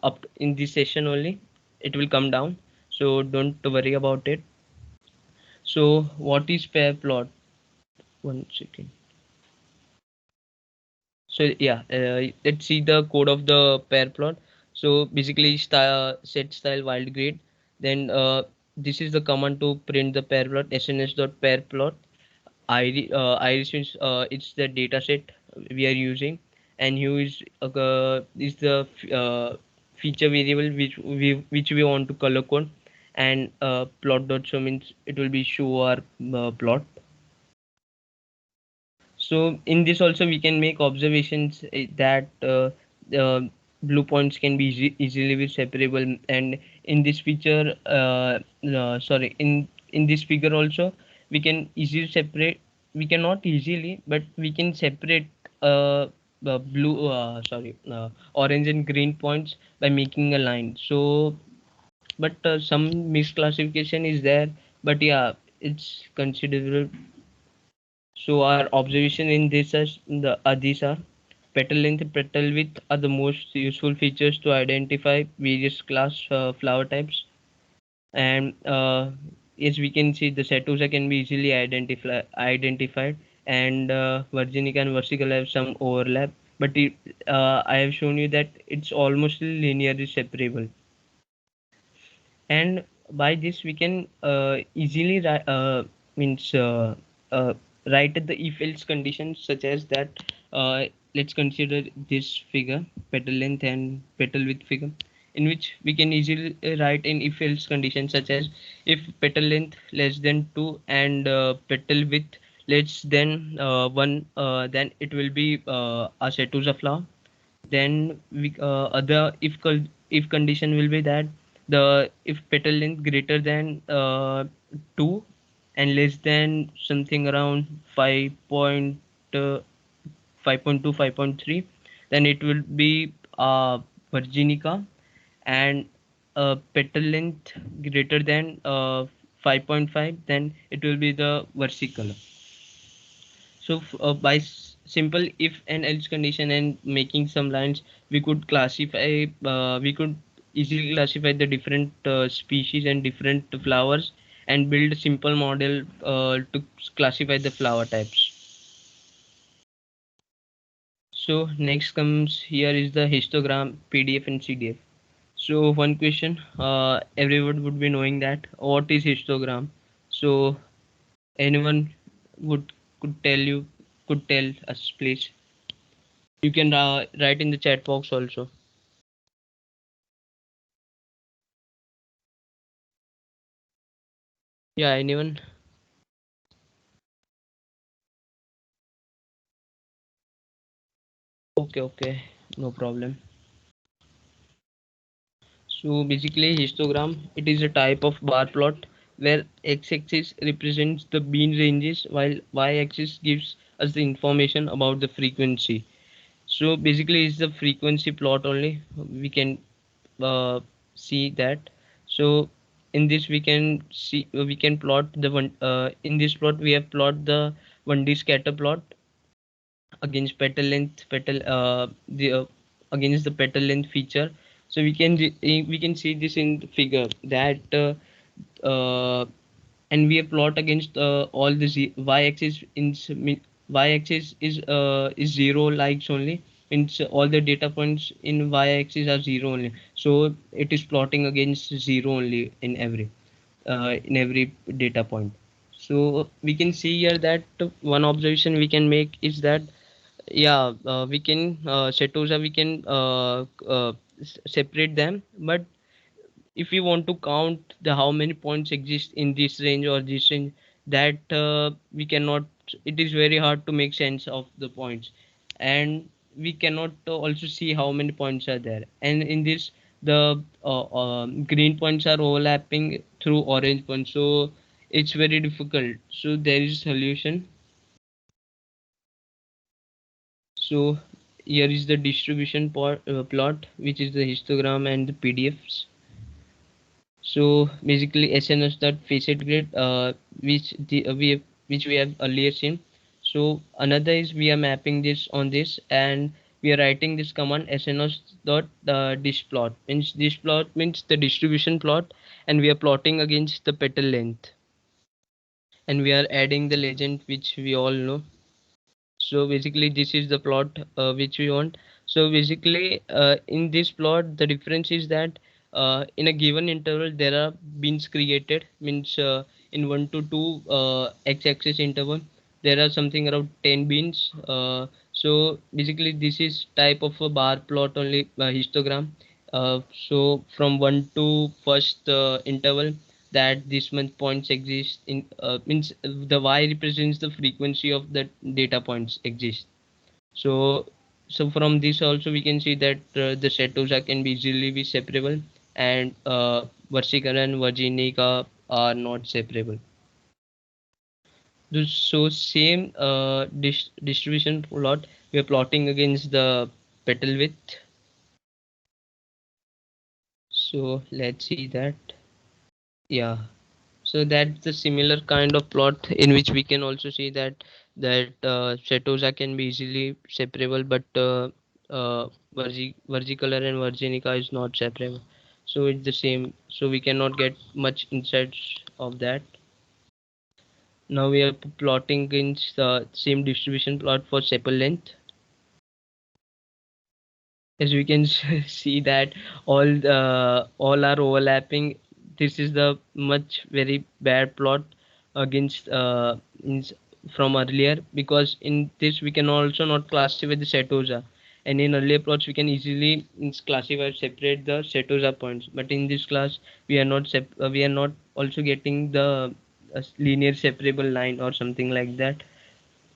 up in this session only. It will come down, so don't worry about it. So what is pair plot? One second. So yeah, let's see the code of the pair plot. So basically style, set style wild grid. Then this is the command to print the pair plot, sns.pair plot. Iris means it's the data set we are using, and hue is the feature variable which we want to color code, and plot dot show means it will be show our plot. So in this also we can make observations that blue points can be easily be separable, and in this feature sorry, in this figure also we can easily separate, we cannot easily, but we can separate blue orange and green points by making a line. So but some misclassification is there, but yeah, it's considerable. So our observation in this is these are petal length, petal width are the most useful features to identify various class flower types. And as we can see, the setosa can be easily identified, and virginica and versicolor have some overlap. But I have shown you that it's almost linearly separable, and by this we can easily means write the if else conditions, such as that let's consider this figure, petal length and petal width figure, in which we can easily write an if else condition, such as if petal length less than 2 and petal width less than 1, then it will be a Setosa flower. Then we other if condition will be that the if petal length greater than 2 and less than something around 5.2 5.3, then it will be virginica, and petal length greater than 5.5, then it will be the versicolor. So by simple if and else condition and making some lines, we could classify, we could easily classify the different species and different flowers, and build a simple model to classify the flower types. So next comes here is the histogram, PDF and CDF. So one question, everyone would be knowing that what is histogram. So anyone would could tell us, please. You can write in the chat box also. Yeah, anyone? Okay, okay, no problem. So basically histogram, it is a type of bar plot where x-axis represents the bean ranges while y-axis gives us the information about the frequency. So basically it's the frequency plot only we can see that. So in this we can see, we can plot the one in this plot we have plot the 1D scatter plot against petal length, petal the against the petal length feature. So we can see this in the figure that and we have plot against all the y-axis y-axis is 0 likes only, means all the data points in y-axis are 0 only, so it is plotting against 0 only in every data point. So we can see here that one observation we can make is that yeah, we can Setosa we can separate them, but if we want to count the how many points exist in this range or this range, that we cannot, it is very hard to make sense of the points, and we cannot also see how many points are there. And in this, the green points are overlapping through orange points, so it's very difficult. So there is a solution. So here is the distribution plot, which is the histogram and the PDFs. So basically SNS dot facet grid, which we have earlier seen. So another is we are mapping this on this, and we are writing this command SNS dot dish plot. Means dish plot means the distribution plot, and we are plotting against the petal length, and we are adding the legend which we all know. So basically this is the plot which we want. So basically in this plot the difference is that in a given interval there are bins created, means in 1 to 2 x-axis interval there are something around 10 bins. So basically this is type of a bar plot only, histogram. So from 1 to first interval, that this much points exist in, means the y represents the frequency of the data points exist. So from this also we can see that the setosa can be easily be separable, and versicolor and virginica are not separable. So same distribution plot we are plotting against the petal width. So let's see that. Yeah, so that's the similar kind of plot in which we can also see that setosa can be easily separable, but versicolor and virginica is not separable. So it's the same, so we cannot get much insights of that. Now we are plotting against the same distribution plot for sepal length. As we can see that all are overlapping. This is the much very bad plot against from earlier, because in this we can also not classify the setosa, and in earlier plots we can easily classify separate the setosa points, but in this class we are not we are not also getting the linear separable line or something like that.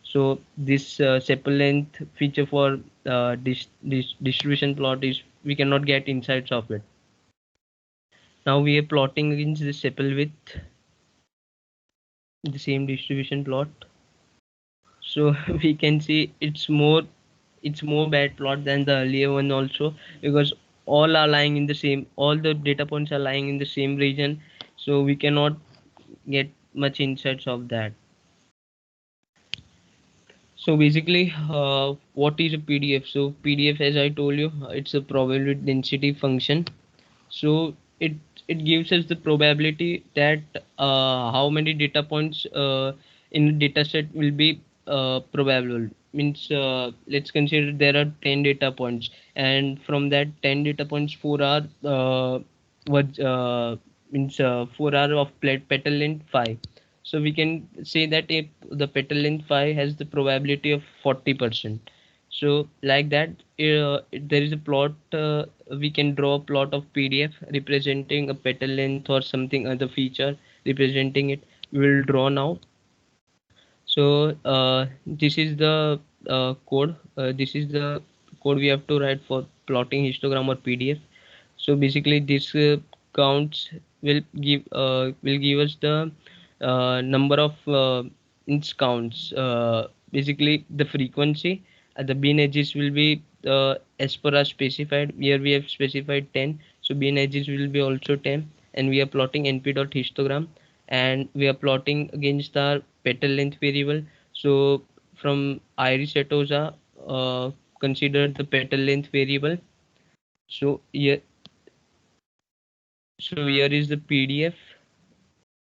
So this sepal length feature for distribution plot is we cannot get insights of it. Now we are plotting against the sepal width, the same distribution plot. So we can see it's more bad plot than the earlier one also, because all are lying in the same, all the data points are lying in the same region, so we cannot get much insights of that. So basically, what is a PDF? So PDF, as I told you, it's a probability density function. So it gives us the probability that how many data points in a data set will be probable. Means let's consider there are 10 data points, and from that 10 data points, 4 are what means 4 are of petal length 5. So we can say that if the petal length 5 has the probability of 40%. So like that, there is a plot, we can draw a plot of PDF representing a petal length or something other feature representing it. We will draw now. So this is the code, this is the code we have to write for plotting histogram or PDF. So basically this counts will give us the number of inch counts, basically the frequency. The bin edges will be as per as specified. Here we have specified 10, so bin edges will be also 10, and we are plotting np dot histogram, and we are plotting against our petal length variable. So from iris setosa, consider the petal length variable. So here is the PDF.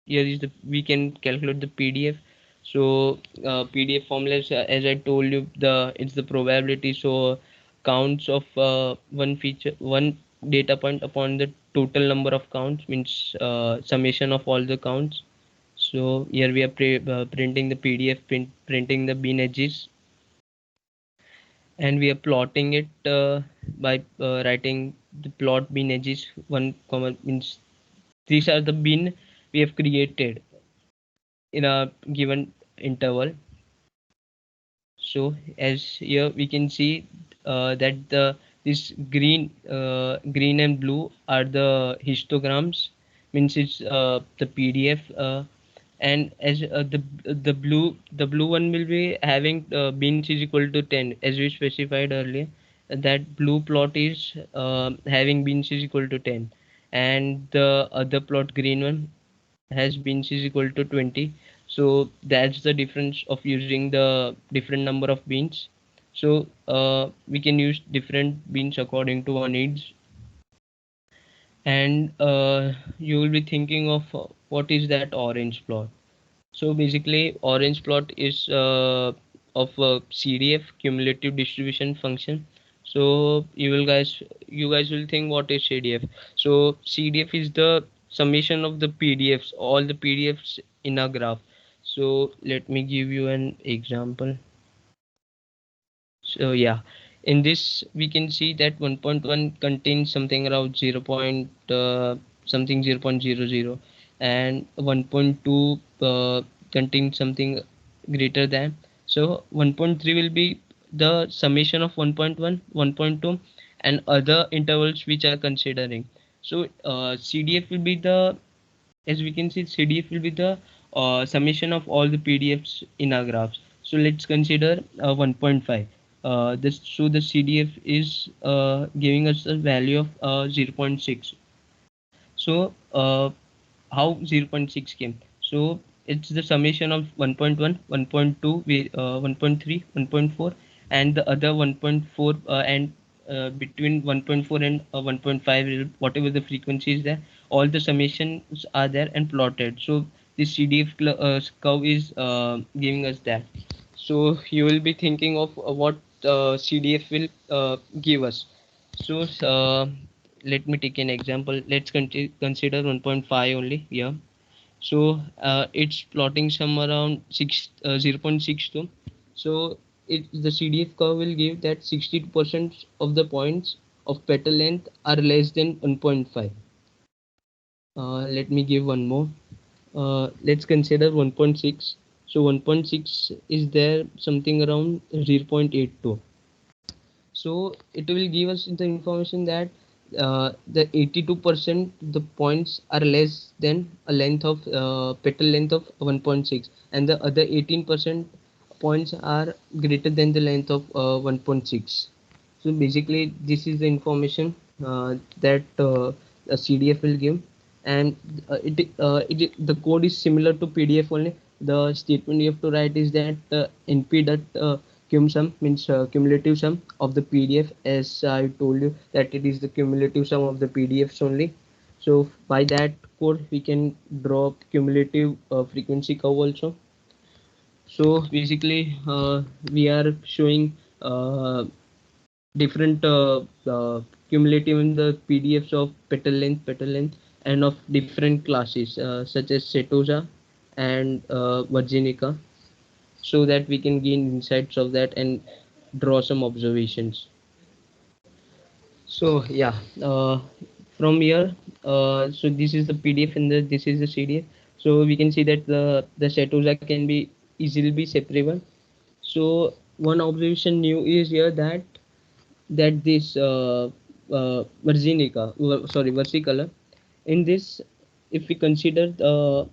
Here is the, we can calculate the PDF. So PDF formula is, as I told you, the it's the probability. So counts of one feature, one data point upon the total number of counts, means summation of all the counts. So here we are printing the PDF, printing the bin edges, and we are plotting it by writing the plot bin edges 1 comma means these are the bin we have created in a given interval. So as here we can see that the this green and blue are the histograms, means it's the PDF, and as the blue one will be having bins is equal to 10 as we specified earlier. That blue plot is having bins is equal to 10, and the other plot green one has beans is equal to 20. So that's the difference of using the different number of beans. So we can use different beans according to our needs. And you will be thinking of what is that orange plot. So basically orange plot is of a CDF, cumulative distribution function. So you guys will think what is CDF. So CDF is the summation of the PDFs, all the PDFs in a graph. So let me give you an example. So yeah, in this we can see that 1.1 contains something around 0. Something 0.00, and 1.2 contains something greater than. So 1.3 will be the summation of 1.1, 1.2, and other intervals which are considering. So CDF will be the, as we can see, CDF will be the summation of all the PDFs in our graphs. So let's consider 1.5. So the CDF is giving us a value of 0.6. So how 0.6 came? So it's the summation of 1.1, 1.2, 1.3, 1.4, and the other 1.4, and between 1.4 and 1.5, whatever the frequency is there, all the summations are there and plotted. So this CDF curve is giving us that. So you will be thinking of what CDF will give us. So let me take an example. Let's consider 1.5 only here. So it's plotting some around 0.62. So the CDF curve will give that 62% of the points of petal length are less than 1.5. Let me give one more. Let's consider 1.6. So 1.6 is there something around 0.82. So it will give us the information that the 82% the points are less than a length of petal length of 1.6, and the other 18% points are greater than the length of 1.6. So basically this is the information that a CDF will give. And the code is similar to PDF only. The statement you have to write is that np dot cum sum means cumulative sum of the PDF, as I told you that it is the cumulative sum of the PDFs only. So by that code we can draw cumulative frequency curve also. So basically we are showing different cumulative in the PDFs of petal length, and of different classes such as Setosa and Virginica, so that we can gain insights of that and draw some observations. So yeah, from here, so this is the PDF and this is the CDF. So we can see that the Setosa can be easily be separable. So one observation new is here that this versicolor, in this, if we consider a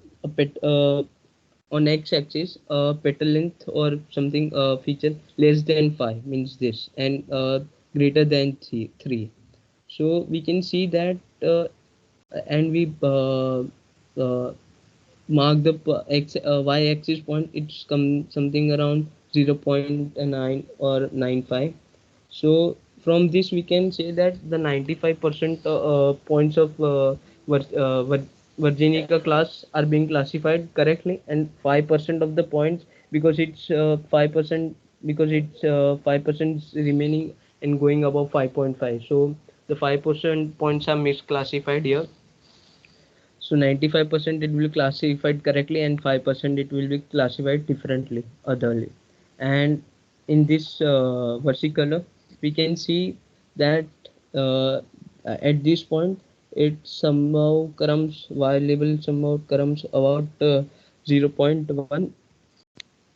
on x-axis petal length or something feature less than 5 means this, and greater than 3. So we can see that and we uh, mark the y-axis point, it's come something around 0.9 or 95. So from this we can say that the 95% points of Virginica class are being classified correctly, and 5% of the points, because it's 5%, because it's 5% remaining and going above 5.5. So the 5% points are misclassified here. So 95% it will be classified correctly, and 5% it will be classified differently, otherly. And in this versicolor, we can see that uh, At this point, it somehow comes variable, somehow comes about 0.1.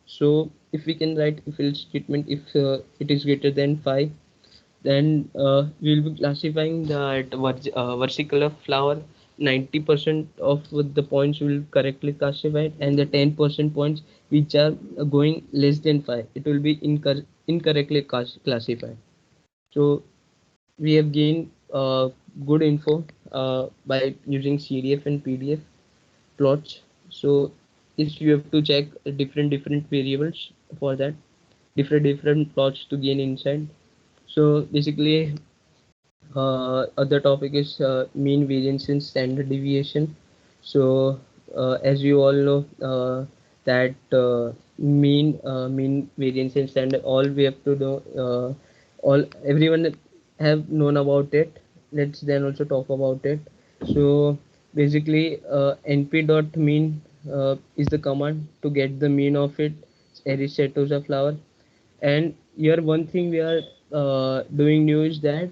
So if we can write if else statement, if it is greater than 5, then we will be classifying that versicolor flower. 90% of the points will correctly classified, and the 10% points which are going less than 5, it will be incorrectly classified. So we have gained good info by using CDF and PDF plots. So if you have to check different variables for that, different plots to gain insight. So basically, other topic is mean variance and standard deviation. So as you all know, that mean variance and standard, all we have to know, all everyone have known about it. Let's then also talk about it. So basically, np dot mean is the command to get the mean of it Aristoteles flower. And here one thing we are doing new is that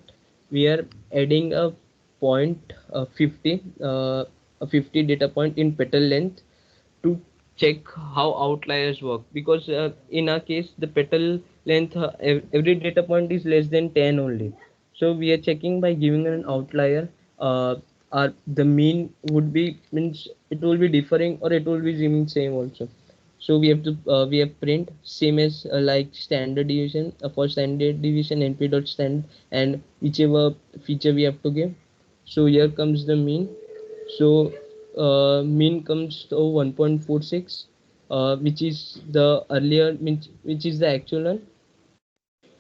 we are adding a point 50 a 50 data point in petal length to check how outliers work, because in our case the petal length, every data point is less than 10 only. So we are checking by giving an outlier, the mean would be, means it will be differing or it will be remaining same also. So we have to we have print same as like standard deviation, for standard deviation np dot stand, and whichever feature we have to give. So here comes the mean. So mean comes to 1.46, which is the earlier mean, which is the actual one.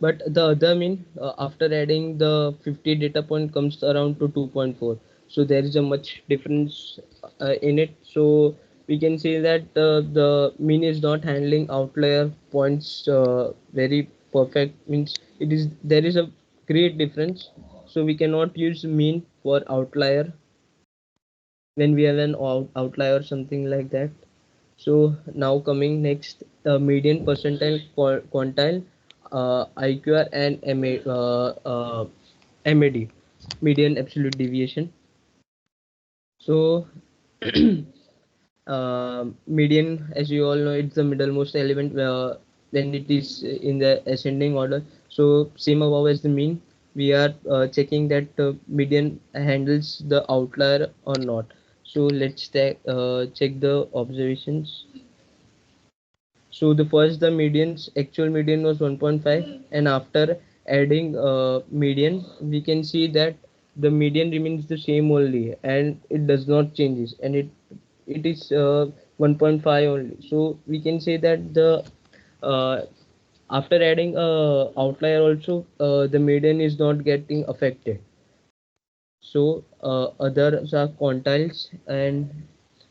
But the other mean, after adding the 50 data point, comes around to 2.4. So there is a much difference in it. So we can say that the mean is not handling outlier points very perfect, means it is, there is a great difference. So we cannot use mean for outlier when we have an outlier or something like that. So now coming next, median, percentile, quantile, IQR, and MAD, median absolute deviation. So median, as you all know, it's the middlemost element when it is in the ascending order. So same above as the mean, we are checking that median handles the outlier or not. So let's check the observations. So the first, the median's actual median was 1.5, and after adding median, we can see that the median remains the same only, and it does not changes, and it is 1.5 only. So we can say that the uh, after adding outlier also, the median is not getting affected. So others are quantiles, and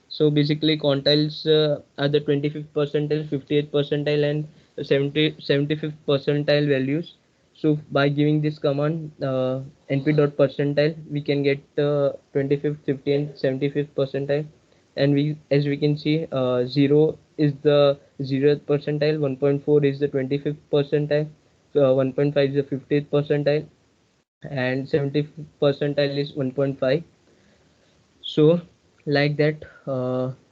so basically quantiles are the 25th percentile, 58th percentile, and 75th percentile values. So by giving this command np dot percentile, we can get 25th, 50th, and 75th percentile. And we, as we can see, 0 is the 0th percentile, 1.4 is the 25th percentile, 1.5 is the 50th percentile, and 70th percentile is 1.5. So like that,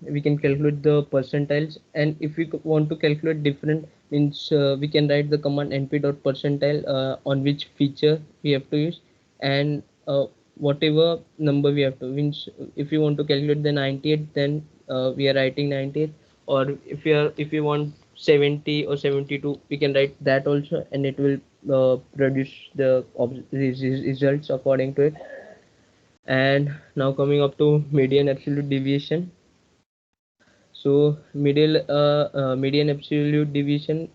we can calculate the percentiles. And if we want to calculate different, means we can write the command np dot percentile on which feature we have to use, and whatever number we have to, means if you want to calculate the 98, then we are writing 98, or if you want 70 or 72, we can write that also, and it will produce the results according to it. And now coming up to median absolute deviation. So median absolute deviation,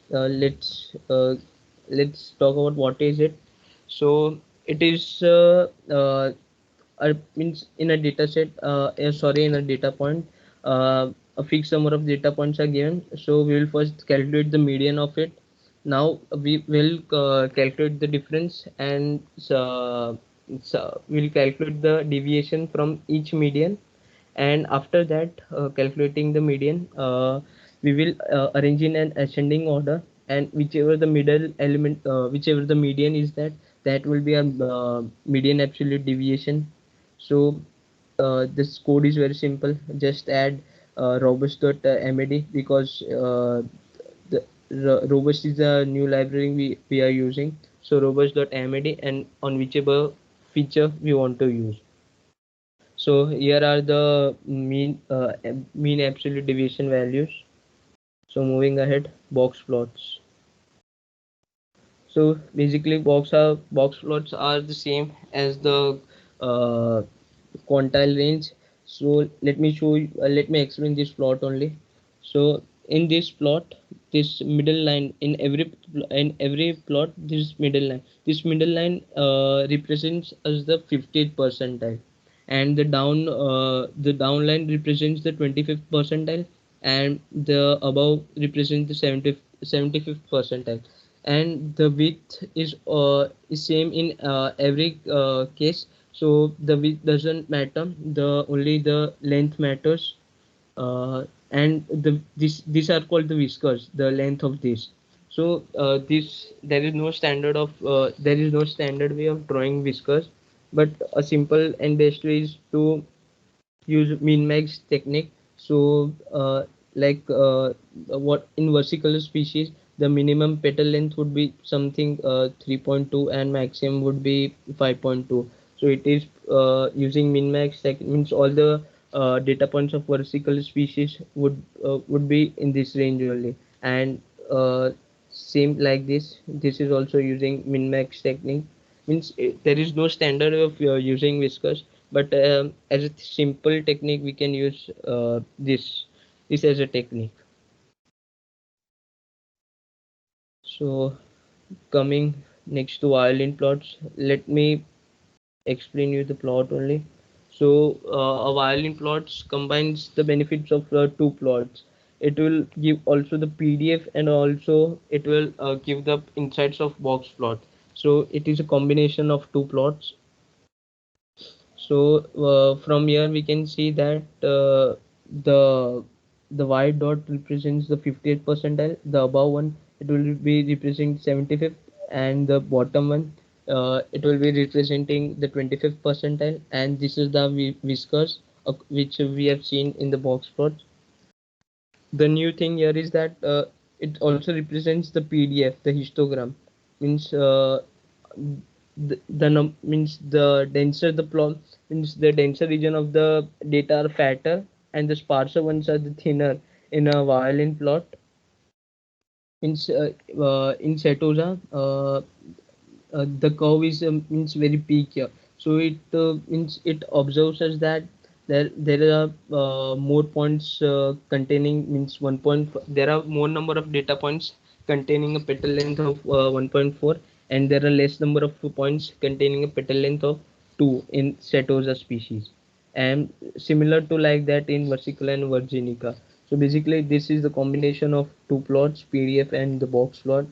let's talk about what is it. So it is means in a data set, sorry, in a data point, a fixed number of data points are given. So we will first calculate the median of it. Now we will calculate the difference, and so we'll calculate the deviation from each median. And after that, calculating the median, we will arrange in an ascending order, and whichever the middle element, whichever the median is, that that will be a median absolute deviation. So this code is very simple. Just add robust.mad, because the robust is a new library we are using. So robust.mad, and on whichever feature we want to use. So here are the mean absolute deviation values. So moving ahead, box plots. So basically box plots are the same as the uh, quantile range. So let me explain this plot only. So in this plot, this middle line, in every plot, this middle line represents as the 50th percentile, and the down line represents the 25th percentile, and the above represents the 75th percentile. And the width is same in every case. So the width doesn't matter, the only the length matters. And these are called the whiskers, the length of this. So this there is no standard way of drawing whiskers, but a simple and best way is to use min max technique. So like what in versicolor species, the minimum petal length would be something 3.2, and maximum would be 5.2. So it is using min max means all the data points of versicolor species would be in this range only. And same like this is also using min max technique. Means there is no standard way of using whiskers, but as a simple technique we can use this as a technique. So coming next to violin plots, let me explain you the plot only. So a violin plots combines the benefits of two plots. It will give also the PDF, and also it will give the insights of box plot. So it is a combination of two plots. So from here we can see that the the white dot represents the 50th percentile, the above one it will be representing 75th, and the bottom one it will be representing the 25th percentile. And this is the whiskers which we have seen in the box plots. The new thing here is that it also represents the PDF, the histogram. Means means the denser the plot, means the denser region of the data are fatter, and the sparser ones are the thinner in a violin plot. In Setosa, the curve is means very peak here. So it means it observes us that there are more points containing means 1. There are more number of data points containing a petal length of 1.4, and there are less number of points containing a petal length of 2 in Setosa species, and similar to like that in Versicolor and Virginica. So basically this is the combination of two plots, PDF and the box plot.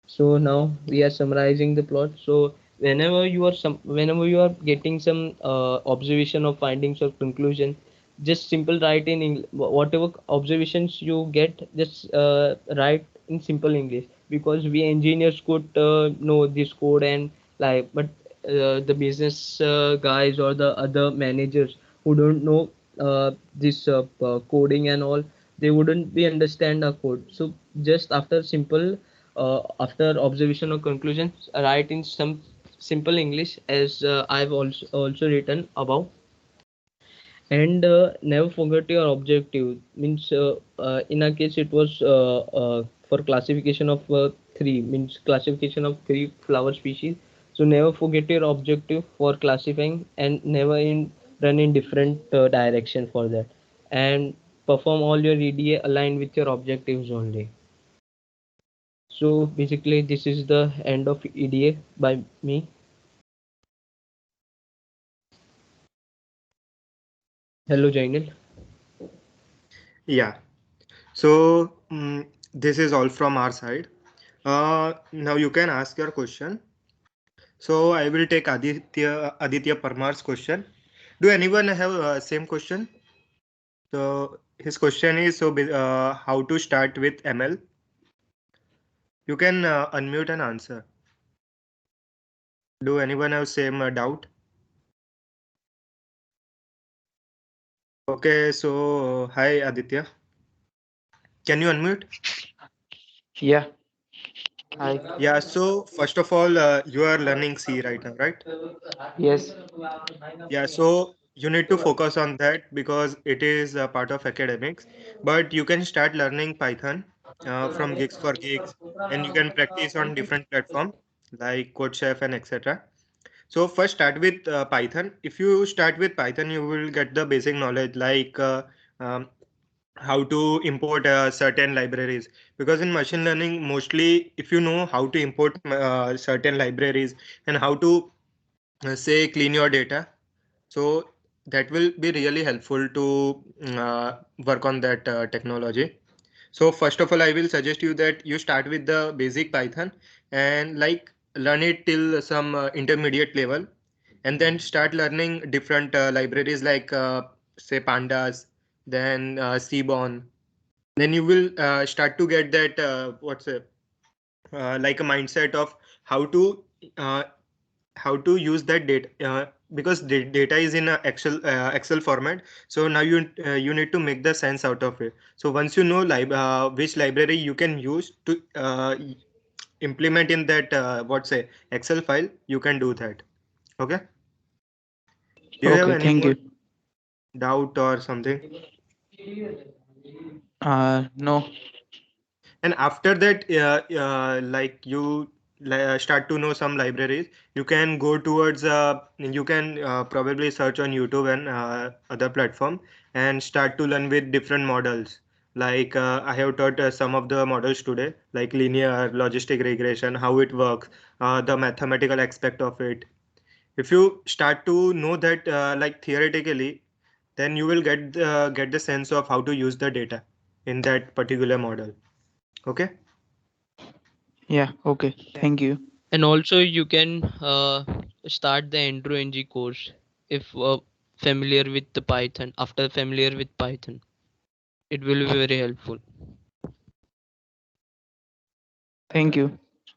So now we are summarizing the plot. So whenever you are getting some observation or findings or conclusion, just simple write in whatever observations you get, just write in simple English, because we engineers could know this code and like, but the business guys or the other managers who don't know this coding and all, they wouldn't be understand our code. So just after simple after observation or conclusions, write in some simple English as I've also written above. And never forget your objective. Means in our case it was for classification of three, means classification of three flower species. So never forget your objective for classifying, and never in run in different direction for that, and perform all your EDA aligned with your objectives only. So basically, this is the end of EDA by me. Hello, Jainil. Yeah. So this is all from our side. Now you can ask your question. So I will take Aditya Parmar's question. Do anyone have same question? So his question is, how to start with ML? You can unmute and answer. Do anyone have same doubt? Okay, so hi Aditya. Can you unmute? Yeah. Hi. Yeah, so first of all, you are learning C right now, right? Yes. Yeah, so you need to focus on that because it is a part of academics. But you can start learning Python from Gigs for Gigs, and you can practice on different platforms like CodeChef and etc. So first start with Python. If you start with Python, you will get the basic knowledge like um, how to import certain libraries, because in machine learning mostly if you know how to import certain libraries and how to say clean your data, so that will be really helpful to work on that technology. So first of all I will suggest you that you start with the basic Python and like learn it till some intermediate level, and then start learning different libraries like say pandas, then seaborn. Then you will start to get that what's it like a mindset of how to uh, how to use that data, because the data is in a excel format. So now you need to make the sense out of it. So once you know which library you can use to implement in that what's say excel file, you can do that. Okay, do you have Okay. any Thank more you. doubt or something? No. And after that like you start to know some libraries, you can go towards you can probably search on YouTube and other platform and start to learn with different models. Like I have taught some of the models today, like linear logistic regression, how it works, the mathematical aspect of it. If you start to know that like theoretically, then you will get the sense of how to use the data in that particular model. Okay. Yeah. Okay. Thank you. And also you can start the Andrew NG course if familiar with the Python. After familiar with Python, it will be very helpful. Thank you.